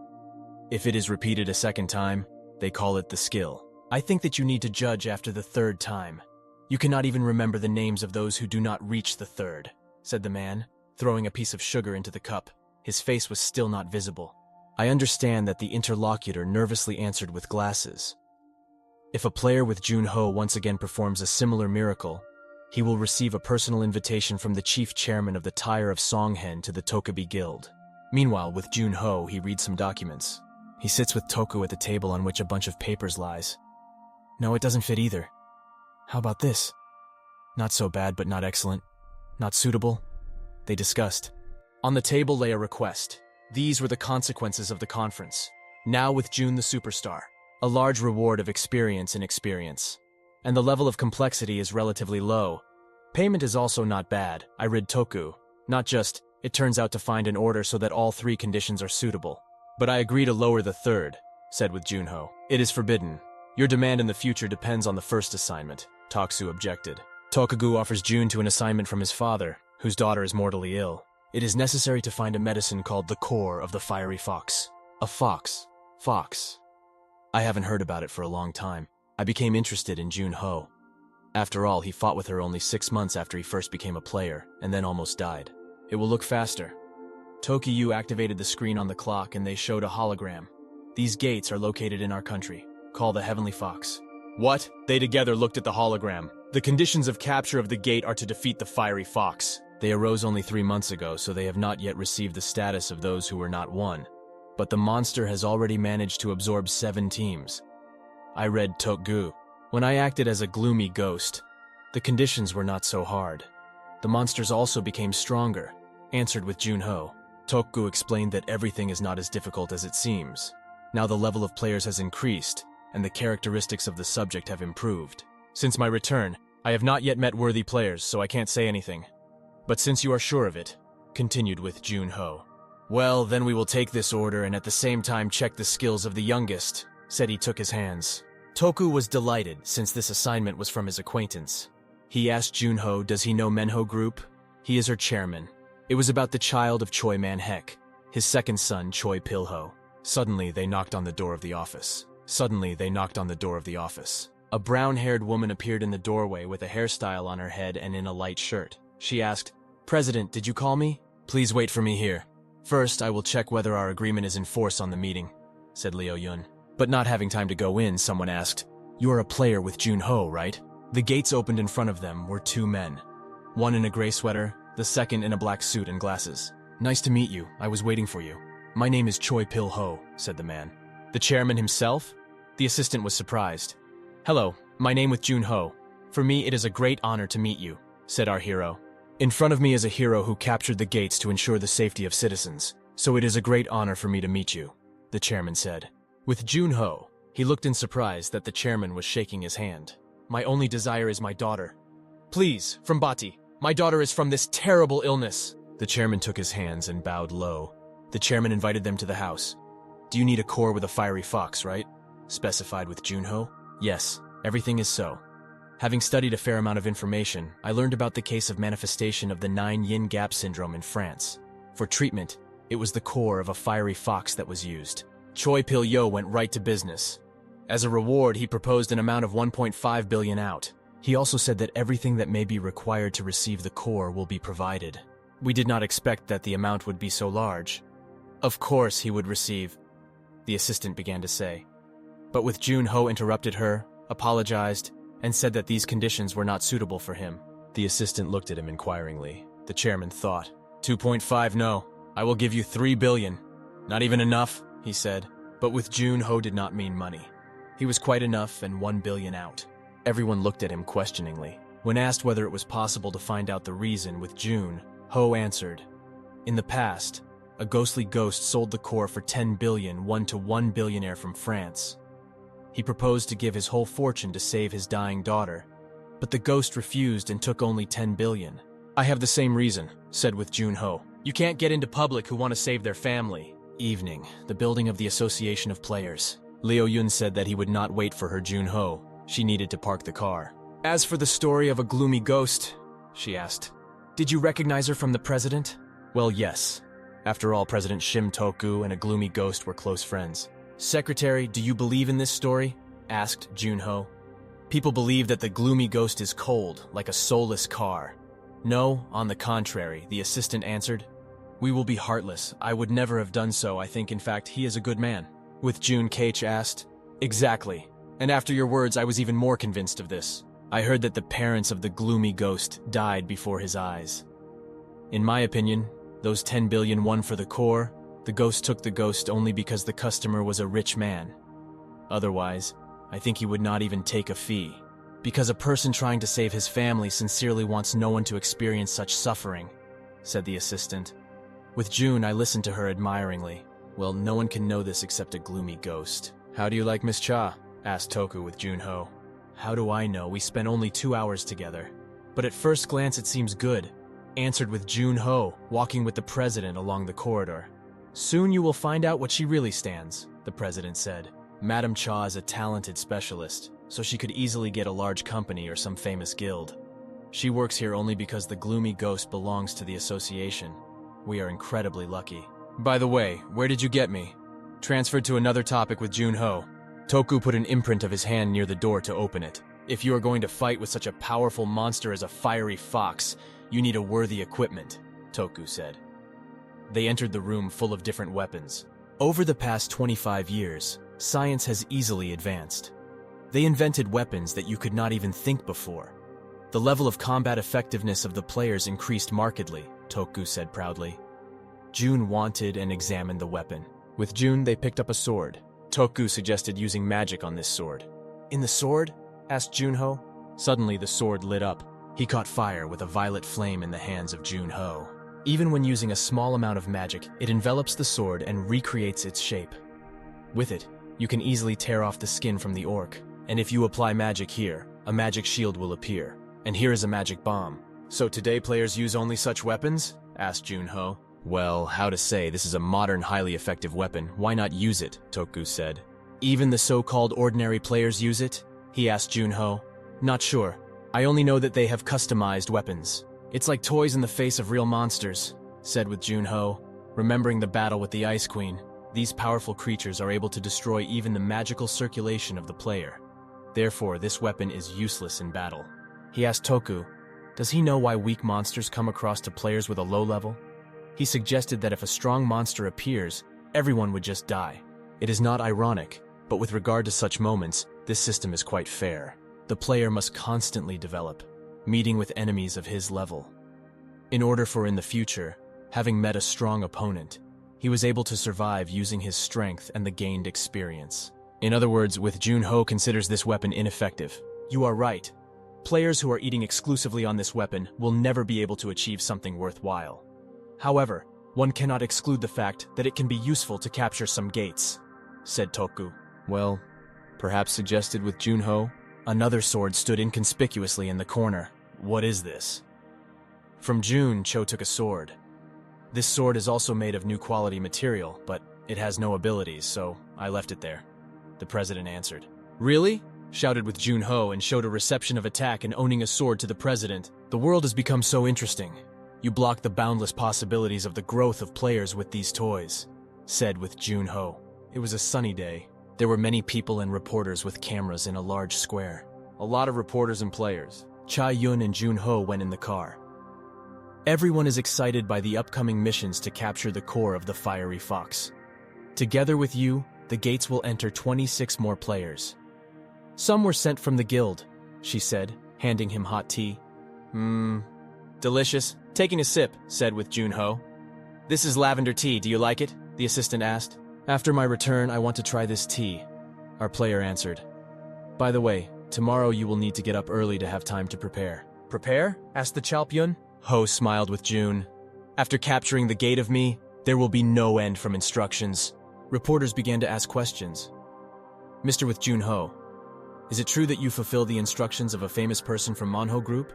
If it is repeated a second time, they call it the skill. I think that you need to judge after the third time. You cannot even remember the names of those who do not reach the third, said the man, throwing a piece of sugar into the cup. His face was still not visible. I understand that the interlocutor nervously answered with glasses. If a player with Junho once again performs a similar miracle, he will receive a personal invitation from the chief chairman of the Tire of Songhen to the Tokabi Guild. Meanwhile, with Junho, he reads some documents. He sits with Toku at the table on which a bunch of papers lies. No, it doesn't fit either. How about this? Not so bad, but not excellent. Not suitable. They discussed. On the table lay a request. These were the consequences of the conference. Now with June the superstar. A large reward of experience in experience. And the level of complexity is relatively low. Payment is also not bad. I read Toku. Not just, it turns out to find an order so that all three conditions are suitable. But I agree to lower the third, said with Junho. It is forbidden. Your demand in the future depends on the first assignment, Taksu objected. Tokagu offers June to an assignment from his father, whose daughter is mortally ill. It is necessary to find a medicine called the core of the fiery fox. A fox. Fox. I haven't heard about it for a long time. I became interested in Junho. After all, he fought with her only 6 months after he first became a player, and then almost died. It will look faster. Tokiyu activated the screen on the clock and they showed a hologram. These gates are located in our country. Call the Heavenly Fox. What? They together looked at the hologram. The conditions of capture of the gate are to defeat the fiery fox. They arose only 3 months ago, so they have not yet received the status of those who were not won. But the monster has already managed to absorb 7 teams. I read Toku. When I acted as a gloomy ghost, the conditions were not so hard. The monsters also became stronger, answered with Junho. Toku explained that everything is not as difficult as it seems. Now the level of players has increased, and the characteristics of the subject have improved. Since my return, I have not yet met worthy players, so I can't say anything. But since you are sure of it, continued with Junho. Well, then we will take this order and at the same time check the skills of the youngest, said he took his hands. Toku was delighted since this assignment was from his acquaintance. He asked Junho, does he know Manhwa Group? He is her chairman. It was about the child of Choi Man-hek, his second son, Choi Pil-ho. Suddenly, they knocked on the door of the office. A brown-haired woman appeared in the doorway with a hairstyle on her head and in a light shirt. She asked, President, did you call me? Please wait for me here. First, I will check whether our agreement is in force on the meeting, said Liu Yun. But not having time to go in, someone asked, You are a player with Junho, right? The gates opened in front of them were 2 men. One in a gray sweater, the second in a black suit and glasses. Nice to meet you, I was waiting for you. My name is Choi Pil-ho, said the man. The chairman himself? The assistant was surprised. Hello, my name is Junho. For me, it is a great honor to meet you, said our hero. In front of me is a hero who captured the gates to ensure the safety of citizens. So it is a great honor for me to meet you, the chairman said. With Junho, he looked in surprise that the chairman was shaking his hand. My only desire is my daughter. Please, from Bati, my daughter is from this terrible illness. The chairman took his hands and bowed low. The chairman invited them to the house. Do you need a core with a fiery fox, right? Specified with Junho. Yes, everything is so. Having studied a fair amount of information, I learned about the case of manifestation of the 9 yin gap syndrome in France. For treatment, it was the core of a fiery fox that was used. Choi Pil-yo went right to business. As a reward, he proposed an amount of 1.5 billion out. He also said that everything that may be required to receive the core will be provided. We did not expect that the amount would be so large. Of course he would receive, the assistant began to say. But with Junho interrupted her, apologized, and said that these conditions were not suitable for him. The assistant looked at him inquiringly. The chairman thought, 2.5 no, I will give you 3 billion. Not even enough, he said. But with Junho did not mean money. He was quite enough and 1 billion out. Everyone looked at him questioningly. When asked whether it was possible to find out the reason with June, Ho answered, In the past, a ghostly ghost sold the core for 10 billion one to one billionaire from France. He proposed to give his whole fortune to save his dying daughter, but the ghost refused and took only 10 billion. I have the same reason, said with Junho. You can't get into public who want to save their family. Evening, the building of the Association of Players. Liu Yun said that he would not wait for her Junho. She needed to park the car. As for the story of a gloomy ghost, she asked, did you recognize her from the president? Well, yes. After all, President Shim Toku and a gloomy ghost were close friends. Secretary, do you believe in this story? Asked Junho. People believe that the gloomy ghost is cold, like a soulless car. No, on the contrary, the assistant answered. We will be heartless. I would never have done so. I think, in fact, he is a good man. With Jun Keiichi asked. Exactly. And after your words, I was even more convinced of this. I heard that the parents of the gloomy ghost died before his eyes. In my opinion, those 10 billion won for the core, the ghost took the ghost only because the customer was a rich man. Otherwise, I think he would not even take a fee. Because a person trying to save his family sincerely wants no one to experience such suffering, said the assistant. With June, I listened to her admiringly. Well, no one can know this except a gloomy ghost. How do you like Miss Cha? Asked Toku with Junho. How do I know? We spent only 2 hours together. But at first glance it seems good, answered with Junho, walking with the president along the corridor. Soon you will find out what she really stands, the president said. Madame Cha is a talented specialist, so she could easily get a large company or some famous guild. She works here only because the gloomy ghost belongs to the association. We are incredibly lucky. By the way, where did you get me? Transferred to another topic with Junho. Toku put an imprint of his hand near the door to open it. If you are going to fight with such a powerful monster as a fiery fox, you need a worthy equipment, Toku said. They entered the room full of different weapons. Over the past 25 years, science has easily advanced. They invented weapons that you could not even think before. The level of combat effectiveness of the players increased markedly, Toku said proudly. Jun wanted and examined the weapon. With Jun, they picked up a sword. Toku suggested using magic on this sword. In the sword? Asked Junho. Suddenly, the sword lit up. He caught fire with a violet flame in the hands of Junho. Even when using a small amount of magic, it envelops the sword and recreates its shape. With it, you can easily tear off the skin from the orc. And if you apply magic here, a magic shield will appear. And here is a magic bomb. So today players use only such weapons? Asked Junho. Well, how to say, this is a modern, highly effective weapon. Why not use it? Toku said. Even the so-called ordinary players use it? He asked Junho. Not sure. I only know that they have customized weapons. It's like toys in the face of real monsters, said with Junho, remembering the battle with the Ice Queen. These powerful creatures are able to destroy even the magical circulation of the player. Therefore, this weapon is useless in battle. He asked Toku, does he know why weak monsters come across to players with a low level? He suggested that if a strong monster appears, everyone would just die. It is not ironic, but with regard to such moments, this system is quite fair. The player must constantly develop, meeting with enemies of his level. In order for in the future, having met a strong opponent, he was able to survive using his strength and the gained experience. In other words, with Junho considers this weapon ineffective. You are right. Players who are eating exclusively on this weapon will never be able to achieve something worthwhile. However, one cannot exclude the fact that it can be useful to capture some gates, said Toku. Well, perhaps suggested with Junho. Another sword stood inconspicuously in the corner. What is this? From Jun, Cho took a sword. This sword is also made of new quality material, but it has no abilities, so I left it there. The president answered. Really? Shouted with Junho and showed a reception of attack and owning a sword to the president. The world has become so interesting. You block the boundless possibilities of the growth of players with these toys, said with Junho. It was a sunny day. There were many people and reporters with cameras in a large square. A lot of reporters and players. Cha Yun and Junho went in the car. Everyone is excited by the upcoming missions to capture the core of the fiery fox. Together with you, the gates will enter 26 more players. Some were sent from the guild, she said, handing him hot tea. Delicious. Taking a sip, said with Junho. This is lavender tea, do you like it? The assistant asked. After my return, I want to try this tea, our player answered. By the way, tomorrow you will need to get up early to have time to prepare. Prepare? Asked the Chalpyun. Ho smiled with Jun. After capturing the gate of me, there will be no end from instructions. Reporters began to ask questions. Mr. with Junho, is it true that you fulfill the instructions of a famous person from Manhwa Group?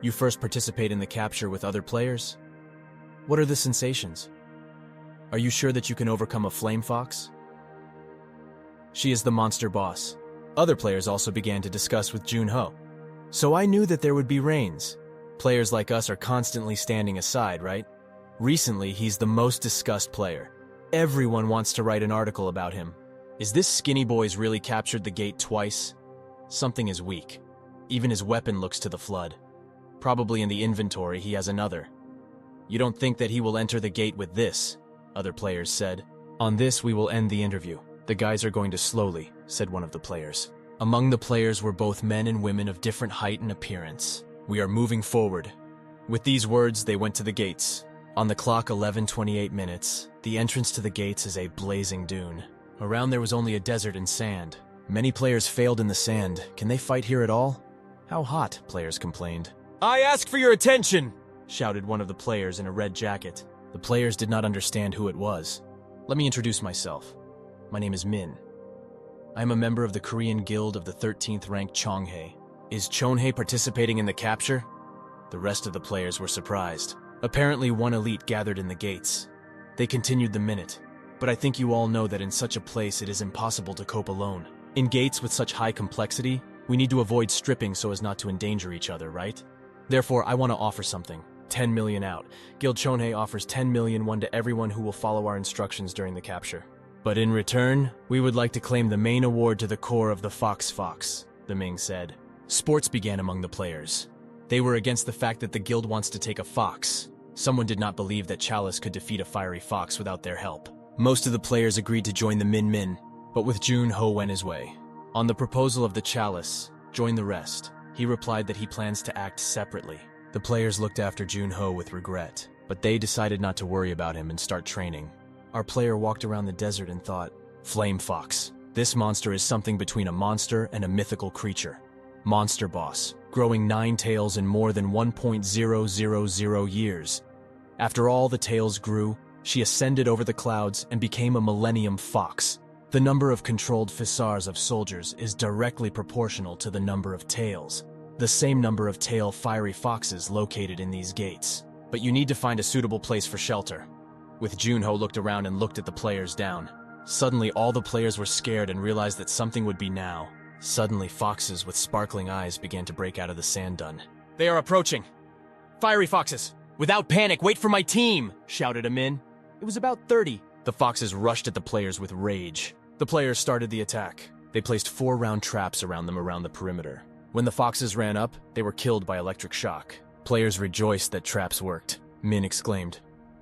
You first participate in the capture with other players? What are the sensations? Are you sure that you can overcome a flame fox? She is the monster boss. Other players also began to discuss with Junho. So I knew that there would be rains. Players like us are constantly standing aside, right? Recently, he's the most discussed player. Everyone wants to write an article about him. Is this skinny boy's really captured the gate twice? Something is weak. Even his weapon looks to the flood. Probably in the inventory he has another. You don't think that he will enter the gate with this, other players said. On this we will end the interview. The guys are going to slowly, said one of the players. Among the players were both men and women of different height and appearance. We are moving forward. With these words, they went to the gates. On the clock 11:28 minutes, the entrance to the gates is a blazing dune. Around there was only a desert and sand. Many players failed in the sand. Can they fight here at all? How hot, players complained. I ask for your attention, shouted one of the players in a red jacket. The players did not understand who it was. Let me introduce myself. My name is Min. I am a member of the Korean Guild of the 13th ranked Chonghae. Is Chonhae participating in the capture? The rest of the players were surprised. Apparently one elite gathered in the gates. They continued the minute. But I think you all know that in such a place it is impossible to cope alone. In gates with such high complexity, we need to avoid stripping so as not to endanger each other, right? Therefore, I want to offer something. 10 million out. Guild Chonhae offers 10 million won to everyone who will follow our instructions during the capture. But in return, we would like to claim the main award to the core of the Fox, the Ming said. Sports began among the players. They were against the fact that the guild wants to take a fox. Someone did not believe that Chalice could defeat a fiery fox without their help. Most of the players agreed to join the Min, but with Jun Ho went his way. On the proposal of the Chalice, join the rest, he replied that he plans to act separately. The players looked after Jun Ho with regret, but they decided not to worry about him and start training. Our player walked around the desert and thought, Flame Fox. This monster is something between a monster and a mythical creature. Monster Boss, growing 9 tails in more than 1.000 years. After all the tails grew, she ascended over the clouds and became a Millennium Fox. The number of controlled Fisars of soldiers is directly proportional to the number of tails. The same number of tail fiery foxes located in these gates. But you need to find a suitable place for shelter. With Junho looked around and looked at the players down. Suddenly all the players were scared and realized that something would be now. Suddenly foxes with sparkling eyes began to break out of the sand dune. They are approaching. Fiery foxes. Without panic, wait for my team, shouted Amin. It was about 30. The foxes rushed at the players with rage. The players started the attack. They placed 4 round traps around them around the perimeter. When the foxes ran up, they were killed by electric shock. Players rejoiced that traps worked. Min exclaimed,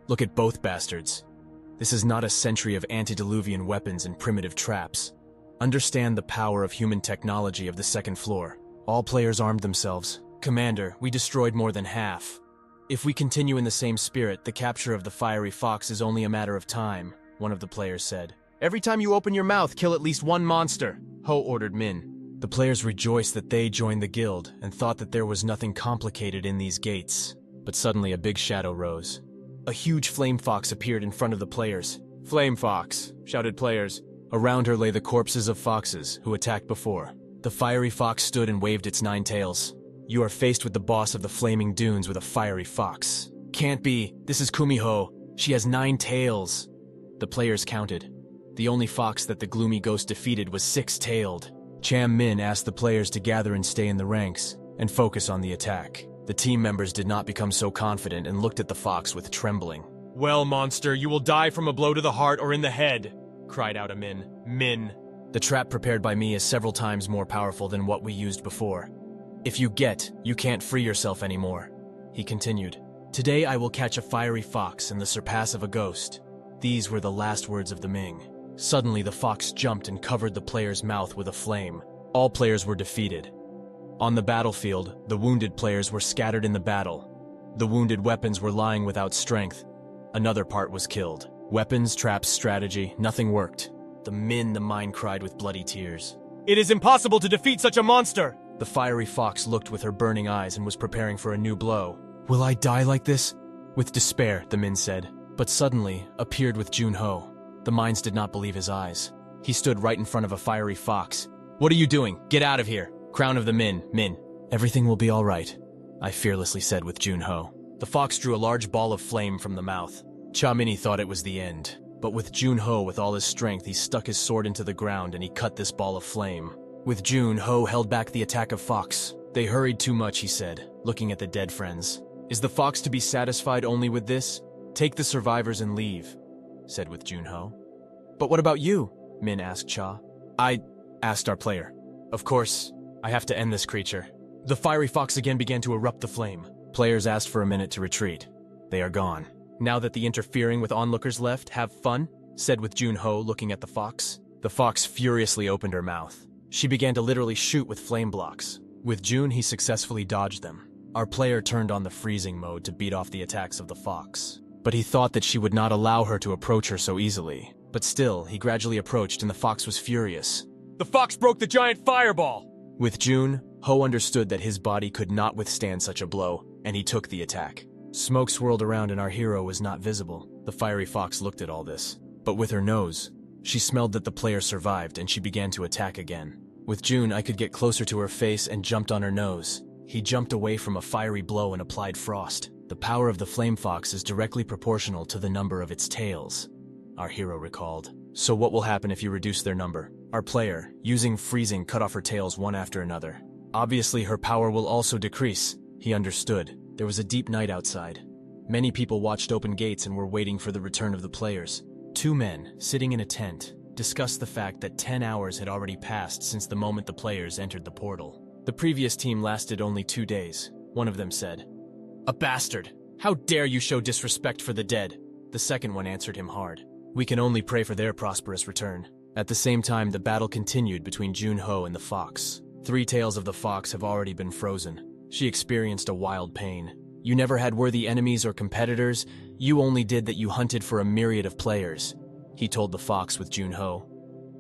Look at both bastards. This is not a century of antediluvian weapons and primitive traps. Understand the power of human technology of the second floor. All players armed themselves. Commander, we destroyed more than half. If we continue in the same spirit, the capture of the fiery fox is only a matter of time, one of the players said. Every time you open your mouth, kill at least 1 monster, Ho ordered Min. The players rejoiced that they joined the guild and thought that there was nothing complicated in these gates. But suddenly a big shadow rose. A huge flame fox appeared in front of the players. Flame fox, shouted players. Around her lay the corpses of foxes who attacked before. The fiery fox stood and waved its 9 tails. You are faced with the boss of the flaming dunes with a fiery fox. Can't be. This is Kumiho. She has 9 tails. The players counted. The only fox that the gloomy ghost defeated was 6-tailed. Cham Min asked the players to gather and stay in the ranks and focus on the attack. The team members did not become so confident and looked at the fox with trembling. Well, monster, you will die from a blow to the heart or in the head, cried out Amin. Min. The trap prepared by me is several times more powerful than what we used before. If you can't free yourself anymore. He continued. Today I will catch a fiery fox and the surpass of a ghost. These were the last words of the Ming. Suddenly the fox jumped and covered the player's mouth with a flame. All players were defeated. On the battlefield, the wounded players were scattered in the battle. The wounded weapons were lying without strength. Another part was killed. Weapons, traps, strategy, nothing worked. The mine cried with bloody tears. It is impossible to defeat such a monster! The fiery fox looked with her burning eyes and was preparing for a new blow. Will I die like this? With despair, the Min said, but suddenly appeared with Junho. The mines did not believe his eyes. He stood right in front of a fiery fox. What are you doing? Get out of here! Crown of the Min. Everything will be all right, I fearlessly said with Junho. The fox drew a large ball of flame from the mouth. Cha Mini thought it was the end, but with Junho with all his strength he stuck his sword into the ground and he cut this ball of flame. With Junho held back the attack of fox. They hurried too much, he said, looking at the dead friends. Is the fox to be satisfied only with this? Take the survivors and leave, said with Junho. But what about you? Min asked Cha. I asked our player. Of course, I have to end this creature. The fiery fox again began to erupt the flame. Players asked for a minute to retreat. They are gone. Now that the interfering with onlookers left, have fun, said with Junho looking at the fox. The fox furiously opened her mouth. She began to literally shoot with flame blocks. With Jun, he successfully dodged them. Our player turned on the freezing mode to beat off the attacks of the fox. But he thought that she would not allow her to approach her so easily. But still, he gradually approached and the fox was furious. The fox broke the giant fireball! With Jun, Ho understood that his body could not withstand such a blow, and he took the attack. Smoke swirled around and our hero was not visible. The fiery fox looked at all this. But with her nose, she smelled that the player survived and she began to attack again. With Jun, I could get closer to her face and jumped on her nose. He jumped away from a fiery blow and applied frost. The power of the flame fox is directly proportional to the number of its tails, our hero recalled. So what will happen if you reduce their number? Our player, using freezing, cut off her tails one after another. Obviously, her power will also decrease. He understood. There was a deep night outside. Many people watched open gates and were waiting for the return of the players. Two men, sitting in a tent, discussed the fact that 10 hours had already passed since the moment the players entered the portal. The previous team lasted only 2 days. One of them said, "A bastard! How dare you show disrespect for the dead?" The second one answered him hard. "We can only pray for their prosperous return." At the same time, the battle continued between Junho and the fox. 3 tails of the fox have already been frozen. She experienced a wild pain. You never had worthy enemies or competitors, you only did that you hunted for a myriad of players, he told the fox with Junho.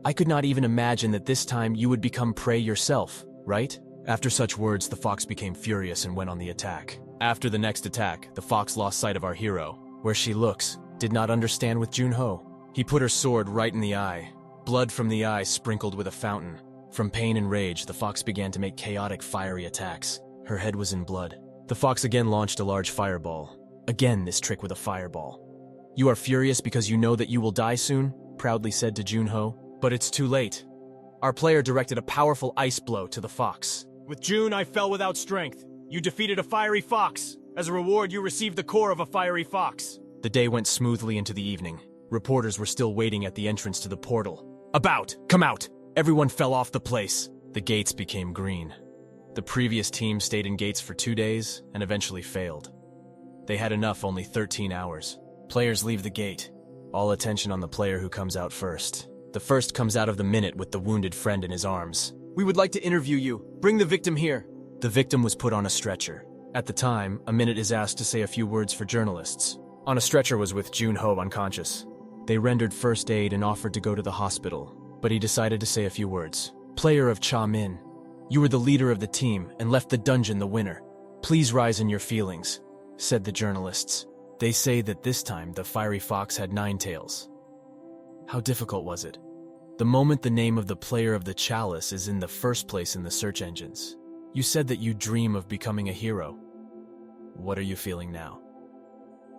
I could not even imagine that this time you would become prey yourself, right? After such words, the fox became furious and went on the attack. After the next attack, the fox lost sight of our hero. Where she looks, did not understand with Junho. He put her sword right in the eye. Blood from the eye sprinkled with a fountain. From pain and rage, the fox began to make chaotic fiery attacks. Her head was in blood. The fox again launched a large fireball. Again, this trick with a fireball. "You are furious because you know that you will die soon?" proudly said to Junho. But it's too late. Our player directed a powerful ice blow to the fox. "With Jun, I fell without strength. You defeated a fiery fox. As a reward, you received the core of a fiery fox." The day went smoothly into the evening. Reporters were still waiting at the entrance to the portal. "About! Come out!" Everyone fell off the place. The gates became green. The previous team stayed in gates for 2 days and eventually failed. They had enough, only 13 hours. Players leave the gate. All attention on the player who comes out first. The first comes out of the minute with the wounded friend in his arms. "We would like to interview you. Bring the victim here." The victim was put on a stretcher. At the time, a minute is asked to say a few words for journalists. On a stretcher was with Junho unconscious. They rendered first aid and offered to go to the hospital, but he decided to say a few words. "Player of Cha Min, you were the leader of the team and left the dungeon the winner. Please rise in your feelings," said the journalists. They say that this time the fiery fox had 9 tails. How difficult was it? The moment the name of the player of the chalice is in the first place in the search engines. You said that you dream of becoming a hero. What are you feeling now?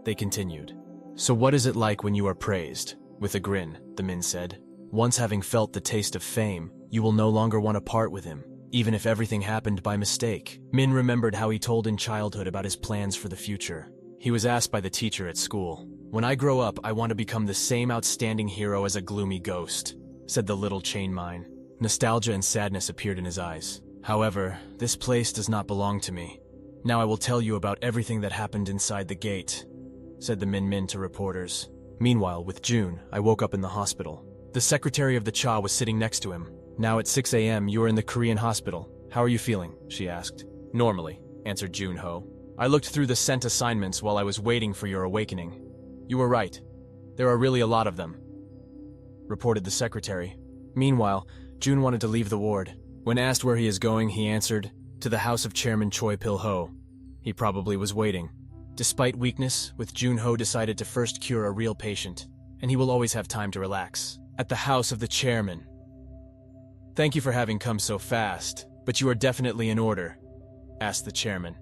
They continued. "So what is it like when you are praised?" With a grin, the Min said. "Once having felt the taste of fame, you will no longer want to part with him, even if everything happened by mistake." Min remembered how he told in childhood about his plans for the future. He was asked by the teacher at school, "When I grow up, I want to become the same outstanding hero as a gloomy ghost," said the little chain mine. Nostalgia and sadness appeared in his eyes. "However, this place does not belong to me. Now I will tell you about everything that happened inside the gate," said the Min to reporters. Meanwhile, with Jun, I woke up in the hospital. The secretary of the Cha was sitting next to him. "Now at 6 a.m., you are in the Korean hospital. How are you feeling?" she asked. "Normally," answered Junho. "I looked through the sent assignments while I was waiting for your awakening. You were right. There are really a lot of them," reported the secretary. Meanwhile, Jun wanted to leave the ward. When asked where he is going, he answered, "To the house of Chairman Choi Pil-ho." He probably was waiting. Despite weakness, with Junho decided to first cure a real patient, and he will always have time to relax. At the house of the chairman. "Thank you for having come so fast, but you are definitely in order?" asked the chairman.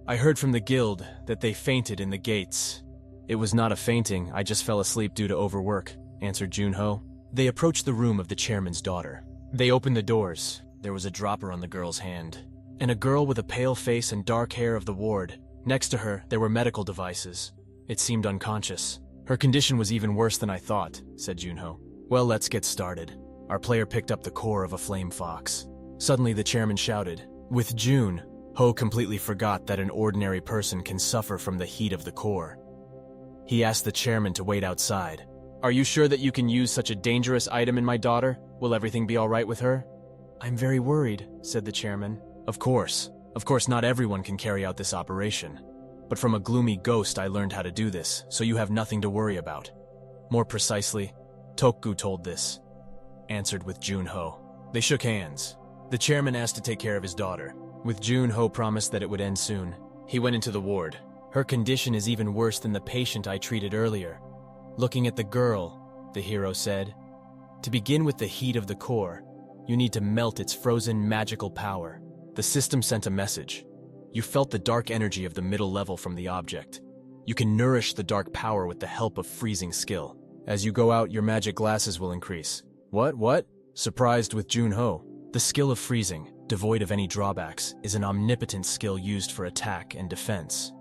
"I heard from the guild that they fainted in the gates." "It was not a fainting, I just fell asleep due to overwork," answered Junho. They approached the room of the chairman's daughter. They opened the doors. There was a dropper on the girl's hand, and a girl with a pale face and dark hair of the ward. Next to her, there were medical devices. It seemed unconscious. Her condition was even worse than I thought, said Junho. Well, let's get started. Our player picked up the core of a flame fox. Suddenly the chairman shouted. With June, Ho completely forgot that an ordinary person can suffer from the heat of the core. He asked the chairman to wait outside. Are you sure that you can use such a dangerous item in my daughter? Will everything be all right with her? I'm very worried, said the chairman. Of course not everyone can carry out this operation. But from a gloomy ghost I learned how to do this, so you have nothing to worry about. More precisely, Toku told this, answered with Junho. They shook hands. The chairman asked to take care of his daughter. With Junho promised that it would end soon. He went into the ward. Her condition is even worse than the patient I treated earlier. Looking at the girl, the hero said, to begin with the heat of the core, you need to melt its frozen magical power. The system sent a message. You felt the dark energy of the middle level from the object. You can nourish the dark power with the help of freezing skill. As you go out, your magic glasses will increase. What? Surprised with Junho. The skill of freezing, devoid of any drawbacks, is an omnipotent skill used for attack and defense.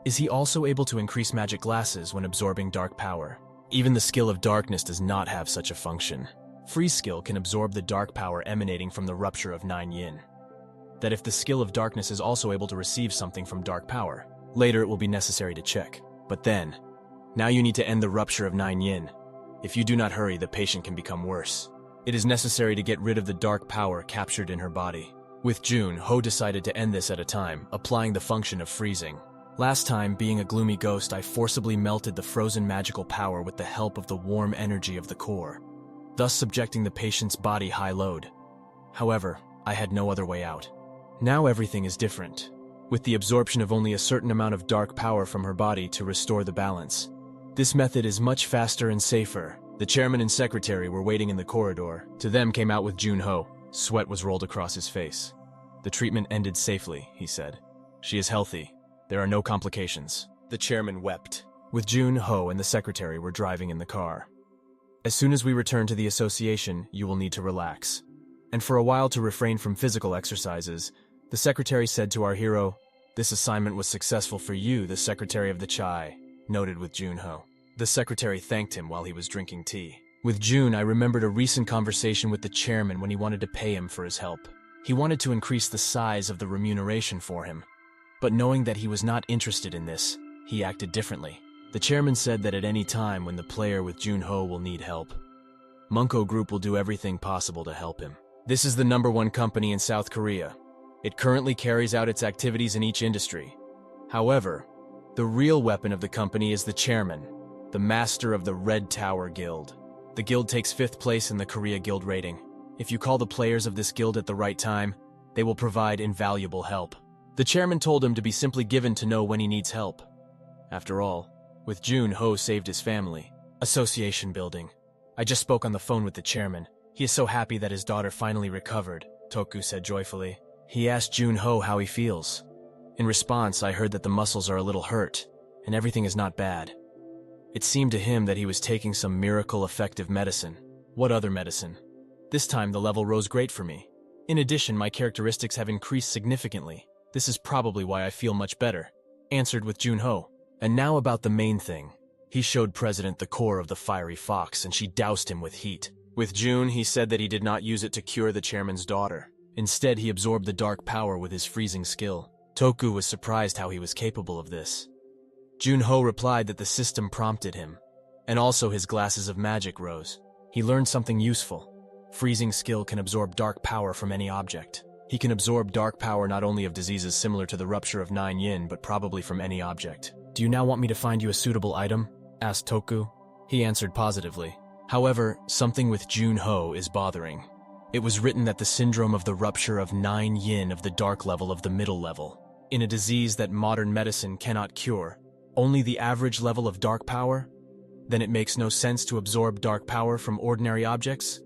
Is he also able to increase magic glasses when absorbing dark power? Even the skill of darkness does not have such a function. Freeze skill can absorb the dark power emanating from the rupture of 9 yin. That if the skill of darkness is also able to receive something from dark power, later it will be necessary to check. But then, now you need to end the rupture of 9 yin. If you do not hurry, the patient can become worse. It is necessary to get rid of the dark power captured in her body. With June, Ho decided to end this at a time, applying the function of freezing. Last time, being a gloomy ghost, I forcibly melted the frozen magical power with the help of the warm energy of the core, thus subjecting the patient's body high load. However, I had no other way out. Now everything is different, with the absorption of only a certain amount of dark power from her body to restore the balance. This method is much faster and safer. The chairman and secretary were waiting in the corridor. To them came out with Junho. Sweat was rolled across his face. The treatment ended safely, he said. She is healthy. There are no complications. The chairman wept. With June, Ho and the secretary were driving in the car. As soon as we return to the association, you will need to relax. And for a while to refrain from physical exercises, the secretary said to our hero, this assignment was successful for you, the secretary of the Chai, noted with Junho. The secretary thanked him while he was drinking tea. With June, I remembered a recent conversation with the chairman when he wanted to pay him for his help. He wanted to increase the size of the remuneration for him. But knowing that he was not interested in this, he acted differently. The chairman said that at any time when the player with Junho will need help, Munko Group will do everything possible to help him. This is the #1 company in South Korea. It currently carries out its activities in each industry. However, the real weapon of the company is the chairman, the master of the Red Tower Guild. The guild takes 5th place in the Korea Guild rating. If you call the players of this guild at the right time, they will provide invaluable help. The chairman told him to be simply given to know when he needs help. After all, with June, Ho saved his family. Association building. I just spoke on the phone with the chairman. He is so happy that his daughter finally recovered, Toku said joyfully. He asked June Ho how he feels. In response, I heard that the muscles are a little hurt, and everything is not bad. It seemed to him that he was taking some miracle effective medicine. What other medicine? This time the level rose great for me. In addition, my characteristics have increased significantly. This is probably why I feel much better, answered with Junho. And now about the main thing. He showed President the core of the fiery fox and she doused him with heat. With June, he said that he did not use it to cure the chairman's daughter. Instead, he absorbed the dark power with his freezing skill. Toku was surprised how he was capable of this. Junho replied that the system prompted him, and also his glasses of magic rose. He learned something useful. Freezing skill can absorb dark power from any object. He can absorb dark power not only of diseases similar to the rupture of 9 yin, but probably from any object. Do you now want me to find you a suitable item? Asked Toku. He answered positively. However, something with Junho is bothering. It was written that the syndrome of the rupture of 9 yin of the dark level of the middle level. In a disease that modern medicine cannot cure, only the average level of dark power? Then it makes no sense to absorb dark power from ordinary objects?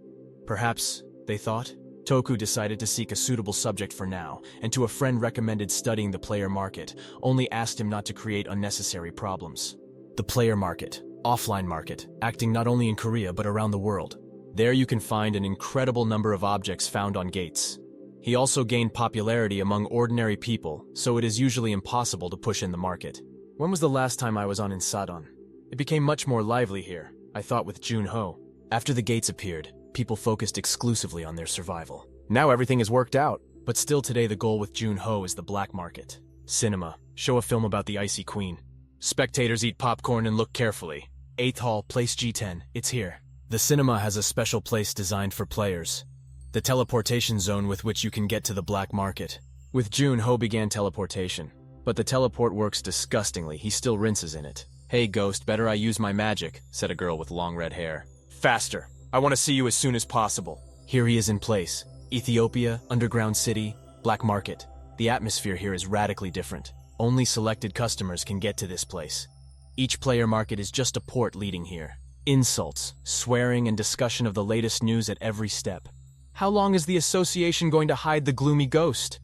Perhaps, they thought. Toku decided to seek a suitable subject for now, and to a friend recommended studying the player market, only asked him not to create unnecessary problems. The player market, offline market, acting not only in Korea but around the world. There you can find an incredible number of objects found on gates. He also gained popularity among ordinary people, so it is usually impossible to push in the market. When was the last time I was on Insadon? It became much more lively here, I thought with Jun-ho. After the gates appeared, people focused exclusively on their survival. Now everything is worked out, but still today the goal with Jun-ho is the black market. Cinema. Show a film about the Icy Queen. Spectators eat popcorn and look carefully. 8th Hall, place G10, it's here. The cinema has a special place designed for players. The teleportation zone with which you can get to the black market. With Jun-ho began teleportation. But the teleport works disgustingly, he still rinses in it. Hey Ghost, better I use my magic, said a girl with long red hair. Faster, I want to see you as soon as possible. Here he is in place. Ethiopia, underground city, black market. The atmosphere here is radically different. Only selected customers can get to this place. Each player market is just a port leading here. Insults, swearing, and discussion of the latest news at every step. How long is the association going to hide the gloomy ghost?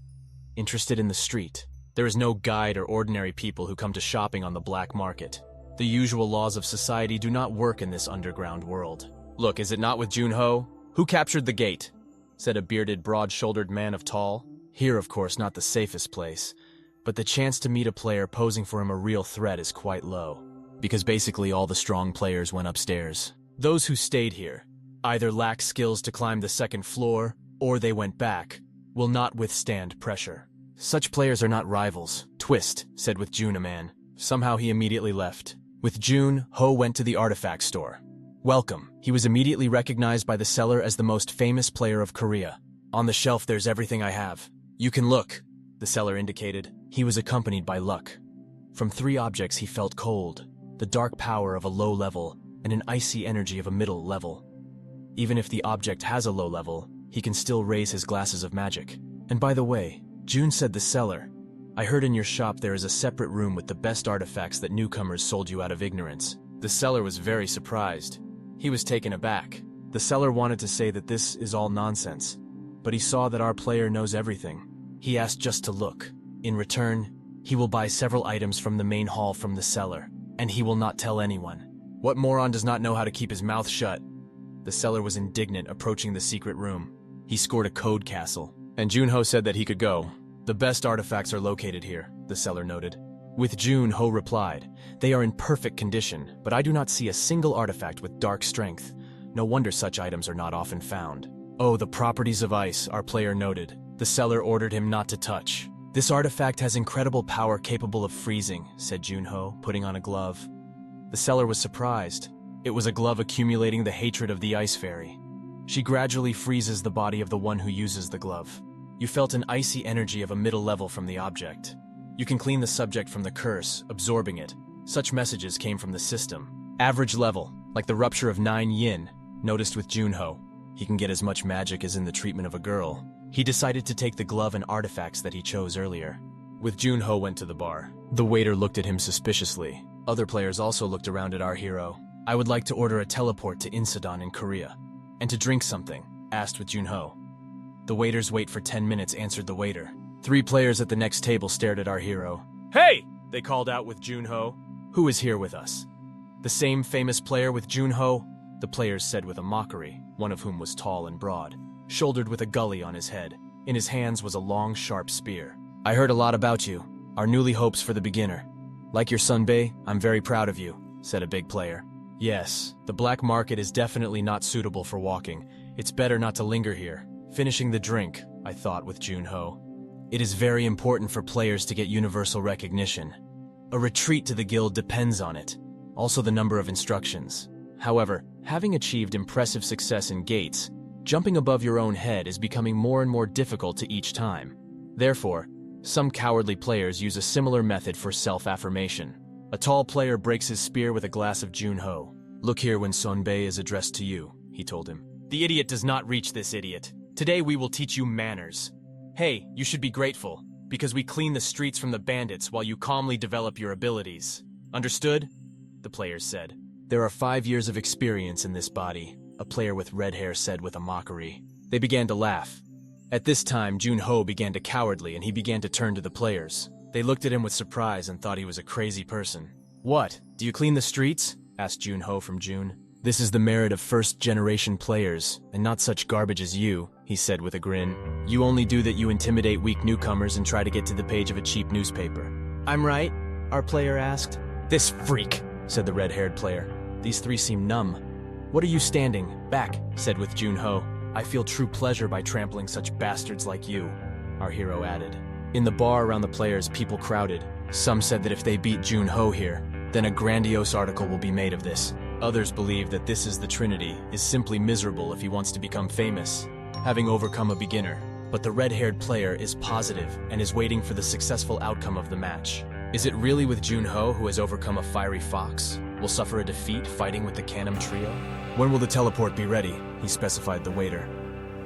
Interested in the street. There is no guide or ordinary people who come to shopping on the black market. The usual laws of society do not work in this underground world. Look, is it not with Jun-ho? Who captured the gate? Said a bearded, broad-shouldered man of tall. Here, of course, not the safest place. But the chance to meet a player posing for him a real threat is quite low. Because basically all the strong players went upstairs. Those who stayed here either lack skills to climb the second floor, or they went back, will not withstand pressure. Such players are not rivals. Twist, said with Jun a man. Somehow he immediately left. With Jun, Ho went to the artifact store. Welcome. He was immediately recognized by the seller as the most famous player of Korea. On the shelf there's everything I have. You can look, the seller indicated. He was accompanied by Luck. From 3 objects he felt cold, the dark power of a low level, and an icy energy of a middle level. Even if the object has a low level, he can still raise his glasses of magic. And by the way, Jun said the seller, I heard in your shop there is a separate room with the best artifacts that newcomers sold you out of ignorance. The seller was very surprised. He was taken aback. The seller wanted to say that this is all nonsense, but he saw that our player knows everything. He asked just to look. In return, he will buy several items from the main hall from the seller, and he will not tell anyone. What moron does not know how to keep his mouth shut? The seller was indignant, approaching the secret room. He scored a code castle, and Jun-ho said that he could go. The best artifacts are located here, the seller noted. With Jun-ho replied, they are in perfect condition, but I do not see a single artifact with dark strength. No wonder such items are not often found. Oh, the properties of ice, our player noted. The seller ordered him not to touch. This artifact has incredible power capable of freezing, said Jun-ho, putting on a glove. The seller was surprised. It was a glove accumulating the hatred of the ice fairy. She gradually freezes the body of the one who uses the glove. You felt an icy energy of a middle level from the object. You can clean the subject from the curse, absorbing it. Such messages came from the system. Average level, like the rupture of 9 yin, noticed with Jun-ho. He can get as much magic as in the treatment of a girl. He decided to take the glove and artifacts that he chose earlier. With Jun-ho went to the bar. The waiter looked at him suspiciously. Other players also looked around at our hero. I would like to order a teleport to Insadon in Korea. And to drink something, asked with Jun-ho. The waiter's wait for 10 minutes answered the waiter. 3 players at the next table stared at our hero. Hey! They called out with Jun-ho. Who is here with us? The same famous player with Jun-ho? The players said with a mockery, one of whom was tall and broad, shouldered with a gully on his head. In his hands was a long, sharp spear. I heard a lot about you. Our newly hopes for the beginner. Like your son Bei, I'm very proud of you, said a big player. Yes, the black market is definitely not suitable for walking. It's better not to linger here. Finishing the drink, I thought with Jun-ho. It is very important for players to get universal recognition. A retreat to the guild depends on it. Also the number of instructions. However, having achieved impressive success in gates, jumping above your own head is becoming more and more difficult to each time. Therefore, some cowardly players use a similar method for self-affirmation. A tall player breaks his spear with a glass of Jun-ho. Look here when Son Bei is addressed to you, he told him. The idiot does not reach this idiot. Today we will teach you manners. Hey, you should be grateful, because we clean the streets from the bandits while you calmly develop your abilities. Understood? The players said. There are 5 years of experience in this body, a player with red hair said with a mockery. They began to laugh. At this time, Jun-ho began to cowardly and he began to turn to the players. They looked at him with surprise and thought he was a crazy person. What? Do you clean the streets? Asked Jun-ho from Jun. This is the merit of first-generation players, and not such garbage as you, he said with a grin. You only do that you intimidate weak newcomers and try to get to the page of a cheap newspaper. I'm right. our player asked. This freak, said the red-haired player. These three seem numb. What are you standing? Back, said with Junho. I feel true pleasure by trampling such bastards like you, our hero added. In the bar around the players, people crowded. Some said that if they beat Junho here, then a grandiose article will be made of this. Others believe that this is the Trinity, is simply miserable if he wants to become famous, having overcome a beginner. But the red-haired player is positive and is waiting for the successful outcome of the match. Is it really with Junho, who has overcome a fiery fox, will suffer a defeat fighting with the Canem trio? When will the teleport be ready? He specified the waiter.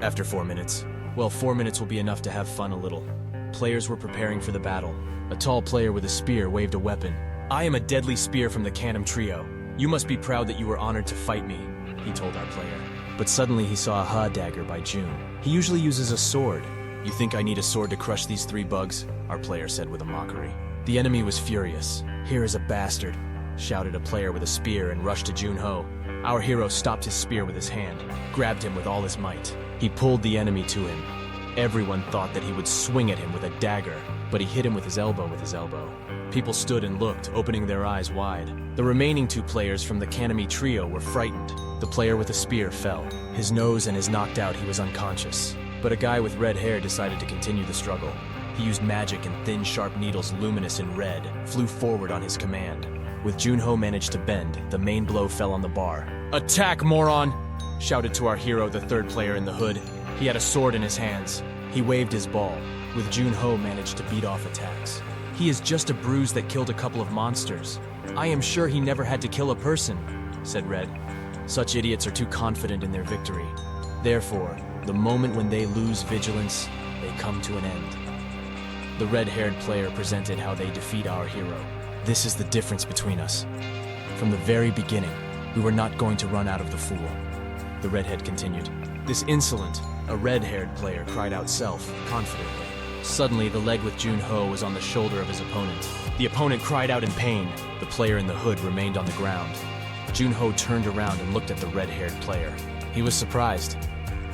After 4 minutes. Well, 4 minutes will be enough to have fun a little. Players were preparing for the battle. A tall player with a spear waved a weapon. I am a deadly spear from the Canem trio. You must be proud that you were honored to fight me, he told our player. But suddenly he saw a Ha dagger by June. He usually uses a sword. You think I need a sword to crush these 3 bugs? Our player said with a mockery. The enemy was furious. Here is a bastard, shouted a player with a spear and rushed to Junho. Our hero stopped his spear with his hand, grabbed him with all his might. He pulled the enemy to him. Everyone thought that he would swing at him with a dagger, but he hit him with his elbow. People stood and looked, opening their eyes wide. The remaining 2 players from the Kanemi trio were frightened. The player with the spear fell. His nose and his knocked out, he was unconscious. But a guy with red hair decided to continue the struggle. He used magic and thin, sharp needles luminous in red, flew forward on his command. With Junho managed to bend, the main blow fell on the bar. Attack, moron! Shouted to our hero, the 3rd player in the hood. He had a sword in his hands. He waved his ball. With Junho managed to beat off attacks. He is just a bruise that killed a couple of monsters. I am sure he never had to kill a person, said Red. Such idiots are too confident in their victory. Therefore, the moment when they lose vigilance, they come to an end. The red-haired player presented how they defeat our hero. This is the difference between us. From the very beginning, we were not going to run out of the fool. The redhead continued. This insolent, a red-haired player cried out confidently. Suddenly, the leg with Junho was on the shoulder of his opponent. The opponent cried out in pain. The player in the hood remained on the ground. Junho turned around and looked at the red-haired player. He was surprised.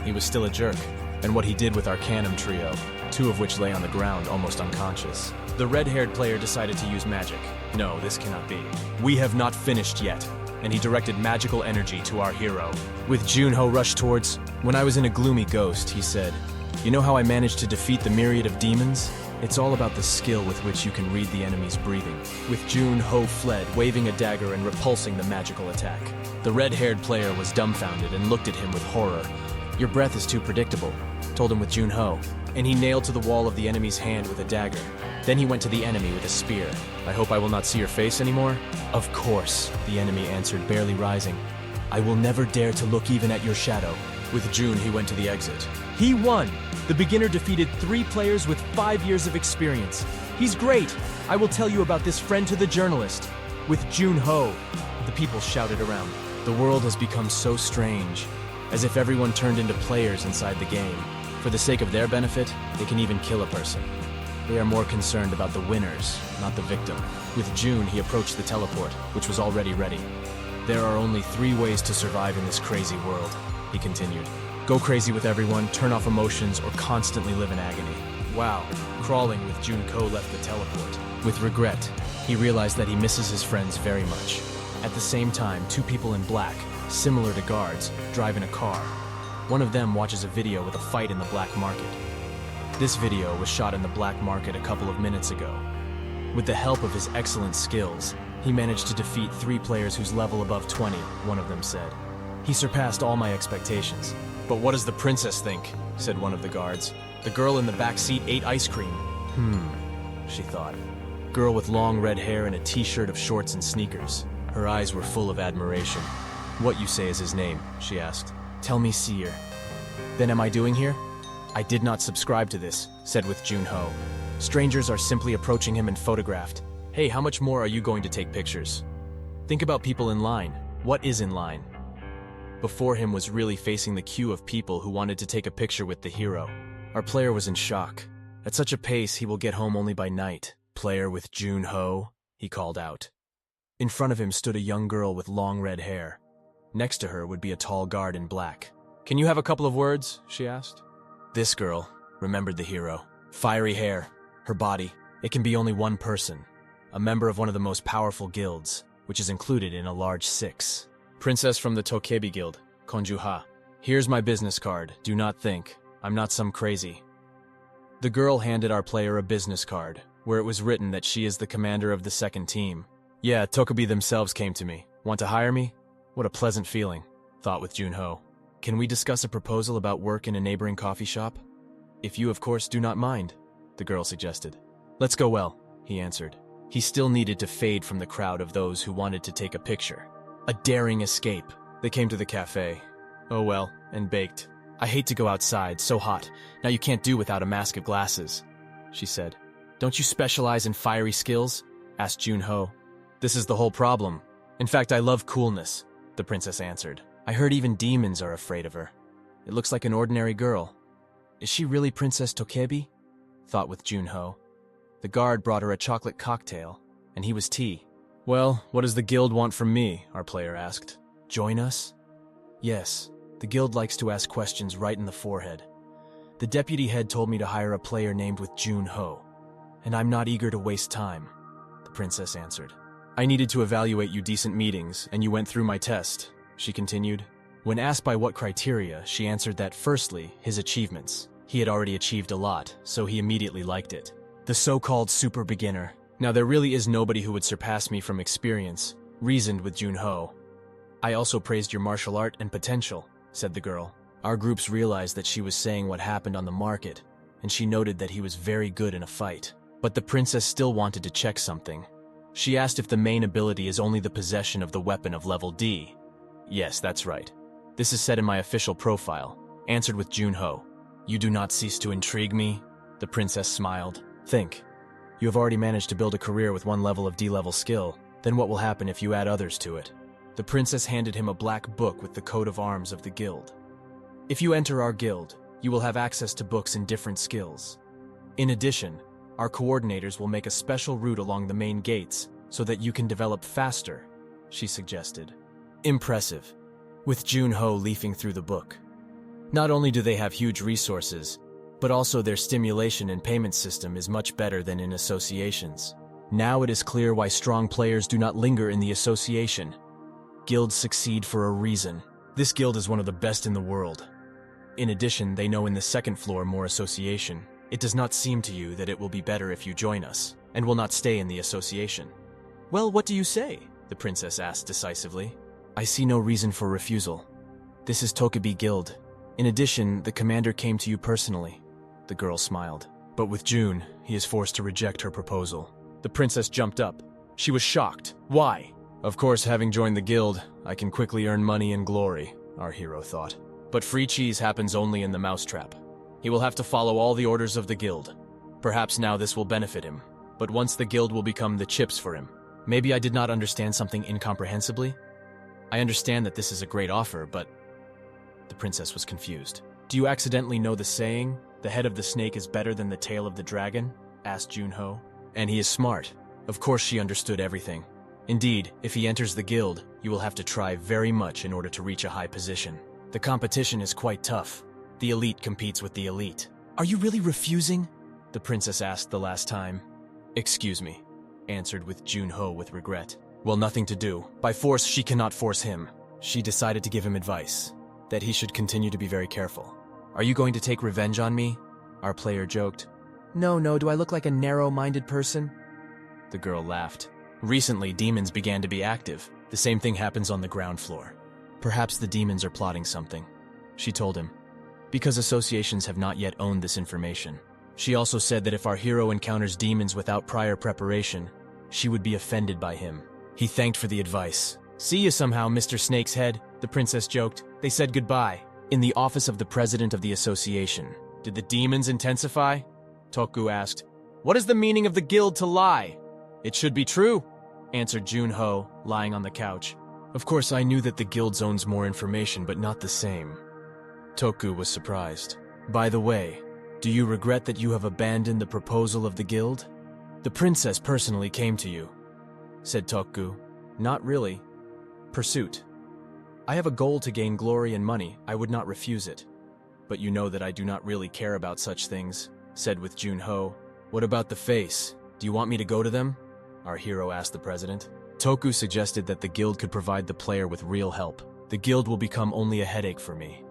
He was still a jerk. And what he did with our Canem trio, 2 of which lay on the ground almost unconscious. The red-haired player decided to use magic. No, this cannot be. We have not finished yet. And he directed magical energy to our hero. With Junho rushed towards, when I was in a gloomy ghost, he said, you know how I managed to defeat the myriad of demons? It's all about the skill with which you can read the enemy's breathing. With Junho fled, waving a dagger and repulsing the magical attack. The red-haired player was dumbfounded and looked at him with horror. Your breath is too predictable, told him with Junho, and he nailed to the wall of the enemy's hand with a dagger. Then he went to the enemy with a spear. I hope I will not see your face anymore? Of course, the enemy answered, barely rising. I will never dare to look even at your shadow. With June, he went to the exit. He won! The beginner defeated 3 players with 5 years of experience. He's great! I will tell you about this friend to the journalist. With Junho, the people shouted around. The world has become so strange, as if everyone turned into players inside the game. For the sake of their benefit, they can even kill a person. They are more concerned about the winners, not the victim. With June, he approached the teleport, which was already ready. There are only 3 ways to survive in this crazy world, he continued. Go crazy with everyone, turn off emotions, or constantly live in agony. Wow. Crawling with Junko left the teleport. With regret, he realized that he misses his friends very much. At the same time, 2 people in black, similar to guards, drive in a car. One of them watches a video with a fight in the black market. This video was shot in the black market a couple of minutes ago. With the help of his excellent skills, he managed to defeat 3 players whose level above 20, one of them said. He surpassed all my expectations. But what does the princess think? Said one of the guards. The girl in the back seat ate ice cream. She thought. Girl with long red hair and a t-shirt of shorts and sneakers. Her eyes were full of admiration. What you say is his name? She asked. Tell me Seer. Then am I doing here? I did not subscribe to this, said with Junho. Strangers are simply approaching him and photographed. Hey, how much more are you going to take pictures? Think about people in line. What is in line? Before him was really facing the queue of people who wanted to take a picture with the hero. Our player was in shock. At such a pace, he will get home only by night. Player with Junho, he called out. In front of him stood a young girl with long red hair. Next to her would be a tall guard in black. Can you have a couple of words? She asked. This girl remembered the hero. Fiery hair, her body. It can be only one person. a member of one of the most powerful guilds, which is included in a large 6. Princess from the Tokebi Guild, Konjuha. Here's my business card. Do not think. I'm not some crazy. The girl handed our player a business card, where it was written that she is the commander of the second team. Yeah, Tokebi themselves came to me. Want to hire me? What a pleasant feeling, thought with Junho. Can we discuss a proposal about work in a neighboring coffee shop? If you, of course, do not mind, the girl suggested. Let's go well, he answered. He still needed to fade from the crowd of those who wanted to take a picture. A daring escape. They came to the cafe. Oh well, and baked. I hate to go outside, so hot. Now you can't do without a mask of glasses, she said. Don't you specialize in fiery skills? Asked Junho. This is the whole problem. In fact, I love coolness, the princess answered. I heard even demons are afraid of her. It looks like an ordinary girl. Is she really Princess Tokebi? Thought with Junho. The guard brought her a chocolate cocktail, and he was tea. Well, what does the guild want from me? Our player asked. Join us? Yes, the guild likes to ask questions right in the forehead. The deputy head told me to hire a player named with Junho, and I'm not eager to waste time, the princess answered. I needed to evaluate you decent meetings, and you went through my test, she continued. When asked by what criteria, she answered that firstly, his achievements. He had already achieved a lot, so he immediately liked it. The so-called super beginner. Now there really is nobody who would surpass me from experience, reasoned with Junho. I also praised your martial art and potential, said the girl. Our groups realized that she was saying what happened on the market, and she noted that he was very good in a fight. But the princess still wanted to check something. She asked if the main ability is only the possession of the weapon of level D. Yes, that's right. This is said in my official profile, answered with Junho. You do not cease to intrigue me, the princess smiled. Think. You have already managed to build a career with one level of D-level skill. Then what will happen if you add others to it? The princess handed him a black book with the coat of arms of the guild. If you enter our guild, you will have access to books in different skills. In addition, our coordinators will make a special route along the main gates so that you can develop faster, she suggested. Impressive, with Junho leafing through the book. Not only do they have huge resources, but also their stimulation and payment system is much better than in associations. Now it is clear why strong players do not linger in the association. Guilds succeed for a reason. This guild is one of the best in the world. In addition, they know in the second floor more association. It does not seem to you that it will be better if you join us, and will not stay in the association. Well, what do you say? The princess asked decisively. I see no reason for refusal. This is Tokebi Guild. In addition, the commander came to you personally. The girl smiled. But with June, he is forced to reject her proposal. The princess jumped up. She was shocked. Why? Of course, having joined the guild, I can quickly earn money and glory, our hero thought. But free cheese happens only in the mousetrap. He will have to follow all the orders of the guild. Perhaps now this will benefit him, but once the guild will become the chips for him. Maybe I did not understand something incomprehensibly? I understand that this is a great offer, but... The princess was confused. Do you accidentally know the saying, the head of the snake is better than the tail of the dragon? Asked Junho. And he is smart. Of course she understood everything. Indeed, if he enters the guild, you will have to try very much in order to reach a high position. The competition is quite tough. The elite competes with the elite. Are you really refusing? The princess asked the last time. Excuse me, answered with Junho with regret. Well, nothing to do. By force, she cannot force him. She decided to give him advice, that he should continue to be very careful. Are you going to take revenge on me? Our player joked. No, do I look like a narrow-minded person? The girl laughed. Recently, demons began to be active. The same thing happens on the ground floor. Perhaps the demons are plotting something, she told him, because associations have not yet owned this information. She also said that if our hero encounters demons without prior preparation, she would be offended by him. He thanked for the advice. See you somehow, Mr. Snake's Head, the princess joked. They said goodbye. In the office of the president of the association. Did the demons intensify? Toku asked. What is the meaning of the guild to lie? It should be true, answered Junho, lying on the couch. Of course, I knew that the guild owns more information, but not the same. Toku was surprised. By the way, do you regret that you have abandoned the proposal of the guild? The princess personally came to you, said Toku. Not really. Pursuit. I have a goal to gain glory and money. I would not refuse it. But you know that I do not really care about such things, said with Junho. What about the face? Do you want me to go to them? our hero asked the president. Toku suggested that the guild could provide the player with real help. The guild will become only a headache for me.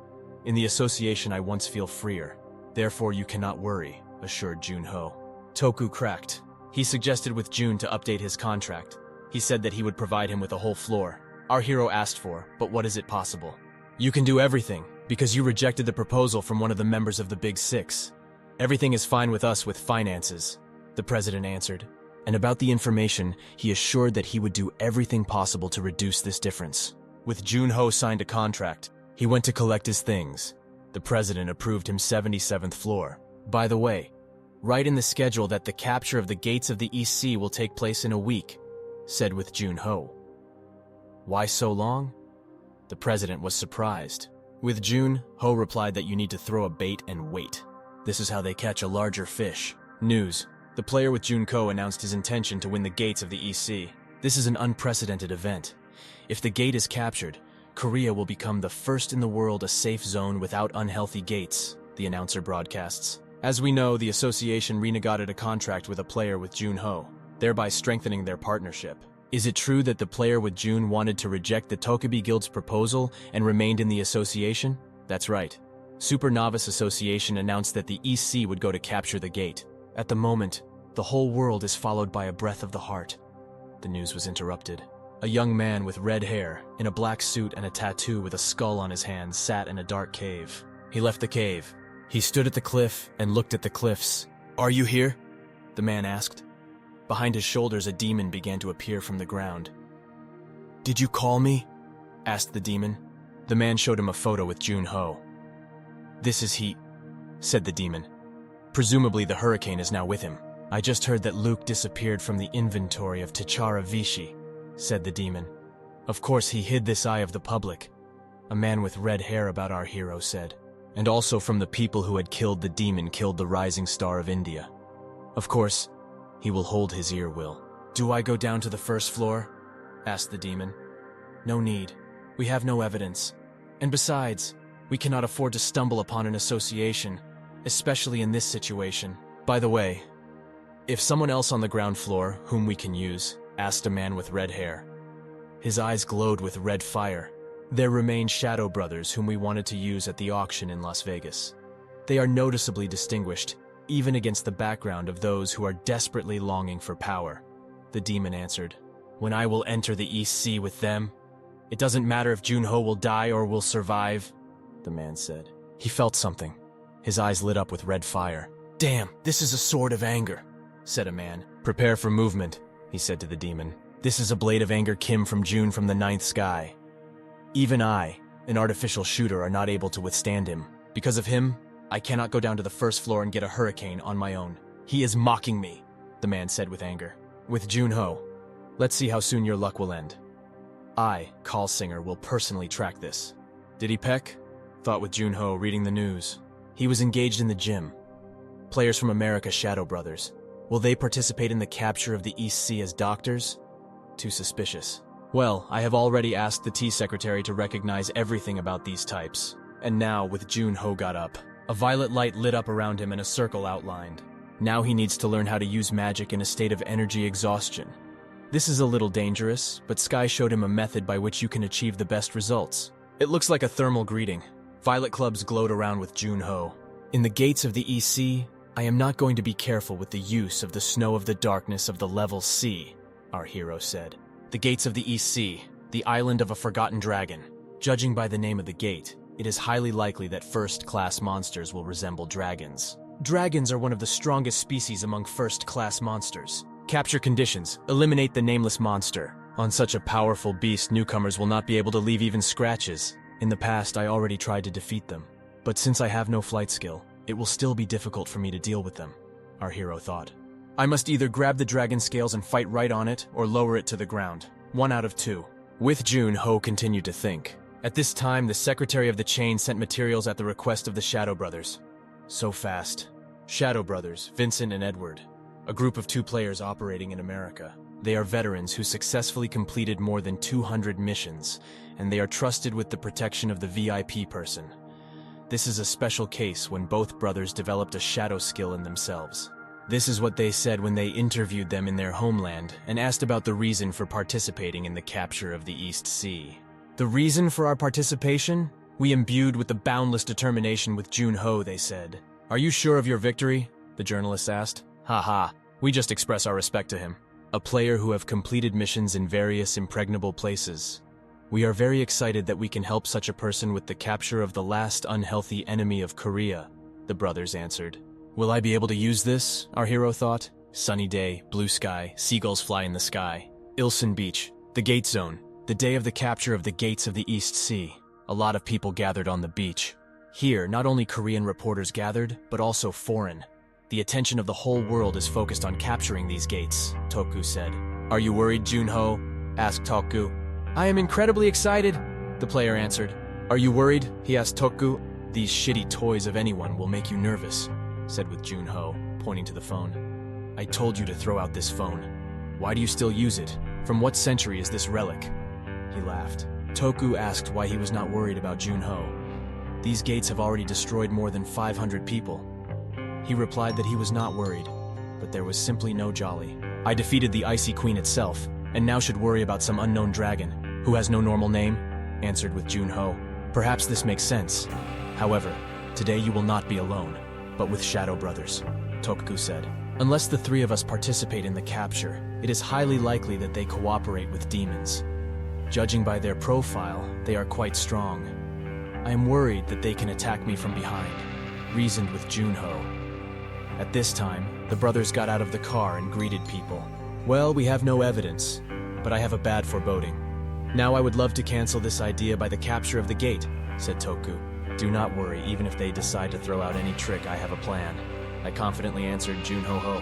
In the association I once feel freer. Therefore you cannot worry, assured Junho. Toku cracked. He suggested with Jun to update his contract. He said that he would provide him with a whole floor. Our hero asked for, but what is it possible? You can do everything, because you rejected the proposal from one of the members of the Big Six. Everything is fine with us with finances, the president answered. And about the information, he assured that he would do everything possible to reduce this difference. With Junho signed a contract, he went to collect his things. The president approved him 77th floor. By the way, write in the schedule that the capture of the gates of the East Sea will take place in a week, said with Junho. Why so long? The president was surprised. With Jun, Ho replied that you need to throw a bait and wait. This is how they catch a larger fish. News. The player with Junko announced his intention to win the gates of the EC. This is an unprecedented event. If the gate is captured, Korea will become the first in the world a safe zone without unhealthy gates, the announcer broadcasts. As we know, the association renegotiated a contract with a player with Junho, thereby strengthening their partnership. Is it true that the player with Jun wanted to reject the Tokubi Guild's proposal and remained in the association? That's right. Super Novice Association announced that the EC would go to capture the gate. At the moment, the whole world is followed by a breath of the heart. The news was interrupted. A young man with red hair, in a black suit and a tattoo with a skull on his hand, sat in a dark cave. He left the cave. He stood at the cliff and looked at the cliffs. Are you here? The man asked. Behind his shoulders, a demon began to appear from the ground. Did you call me? Asked the demon. The man showed him a photo with Junho. This is he, said the demon. Presumably the hurricane is now with him. I just heard that Luke disappeared from the inventory of Techara Vichy, said the demon. Of course he hid this eye of the public. A man with red hair about our hero said. And also from the people who had killed the demon killed the rising star of India. Of course, he will hold his ear, Will. Do I go down to the first floor? Asked the demon. No need. We have no evidence. And besides, we cannot afford to stumble upon an association, especially in this situation. By the way, if someone else on the ground floor, whom we can use, asked a man with red hair. His eyes glowed with red fire. There remain Shadow Brothers whom we wanted to use at the auction in Las Vegas. They are noticeably distinguished, even against the background of those who are desperately longing for power. The demon answered, When I will enter the East Sea with them, it doesn't matter if Junho will die or will survive, the man said. He felt something. His eyes lit up with red fire. Damn, this is a sword of anger, said a man. Prepare for movement, he said to the demon. This is a blade of anger Kim from June from the ninth sky. Even I, an artificial shooter, are not able to withstand him. Because of him, I cannot go down to the first floor and get a hurricane on my own. He is mocking me, the man said with anger. With Junho, let's see how soon your luck will end. I, Call Singer, will personally track this. Did he peck? Thought with Junho reading the news. He was engaged in the gym. Players from America Shadow Brothers. Will they participate in the capture of the East Sea as doctors? Too suspicious. Well, I have already asked the Tea Secretary to recognize everything about these types. And now, with Junho got up, a violet light lit up around him and a circle outlined. Now he needs to learn how to use magic in a state of energy exhaustion. This is a little dangerous, but Sky showed him a method by which you can achieve the best results. It looks like a thermal greeting. Violet clubs glowed around with Junho. In the gates of the EC, I am not going to be careful with the use of the snow of the darkness of the level C, our hero said. The gates of the EC, the island of a forgotten dragon. Judging by the name of the gate, it is highly likely that first-class monsters will resemble dragons. Dragons are one of the strongest species among first-class monsters. Capture conditions. Eliminate the nameless monster. On such a powerful beast, newcomers will not be able to leave even scratches. In the past, I already tried to defeat them. But since I have no flight skill, it will still be difficult for me to deal with them, our hero thought. I must either grab the dragon scales and fight right on it, or lower it to the ground. One out of two. With June, Ho continued to think. At this time, the Secretary of the Chain sent materials at the request of the Shadow Brothers. So fast. Shadow Brothers, Vincent and Edward. A group of 2 players operating in America. They are veterans who successfully completed more than 200 missions, and they are trusted with the protection of the VIP person. This is a special case when both brothers developed a shadow skill in themselves. This is what they said when they interviewed them in their homeland and asked about the reason for participating in the capture of the East Sea. The reason for our participation? We imbued with the boundless determination with Junho, they said. Are you sure of your victory? The journalists asked. Haha, we just express our respect to him. A player who have completed missions in various impregnable places. We are very excited that we can help such a person with the capture of the last unhealthy enemy of Korea, the brothers answered. Will I be able to use this? Our hero thought. Sunny day, blue sky, seagulls fly in the sky. Ilsen Beach, the gate zone, the day of the capture of the gates of the East Sea. A lot of people gathered on the beach. Here, not only Korean reporters gathered, but also foreign. The attention of the whole world is focused on capturing these gates, Toku said. Are you worried, Junho? Asked Toku. I am incredibly excited, the player answered. Are you worried? He asked Toku. These shitty toys of anyone will make you nervous, said with Junho, pointing to the phone. I told you to throw out this phone. Why do you still use it? From what century is this relic? He laughed. Toku asked why he was not worried about Junho. These gates have already destroyed more than 500 people. He replied that he was not worried, but there was simply no jolly. I defeated the Icy Queen itself, and now should worry about some unknown dragon, who has no normal name, answered with Junho. Perhaps this makes sense. However, today you will not be alone, but with Shadow Brothers, Toku said. Unless the three of us participate in the capture, it is highly likely that they cooperate with demons. Judging by their profile, they are quite strong. I am worried that they can attack me from behind, reasoned with Junho. At this time, the brothers got out of the car and greeted people. Well, we have no evidence, but I have a bad foreboding. Now I would love to cancel this idea by the capture of the gate, said Toku. Do not worry, even if they decide to throw out any trick, I have a plan. I confidently answered Junho.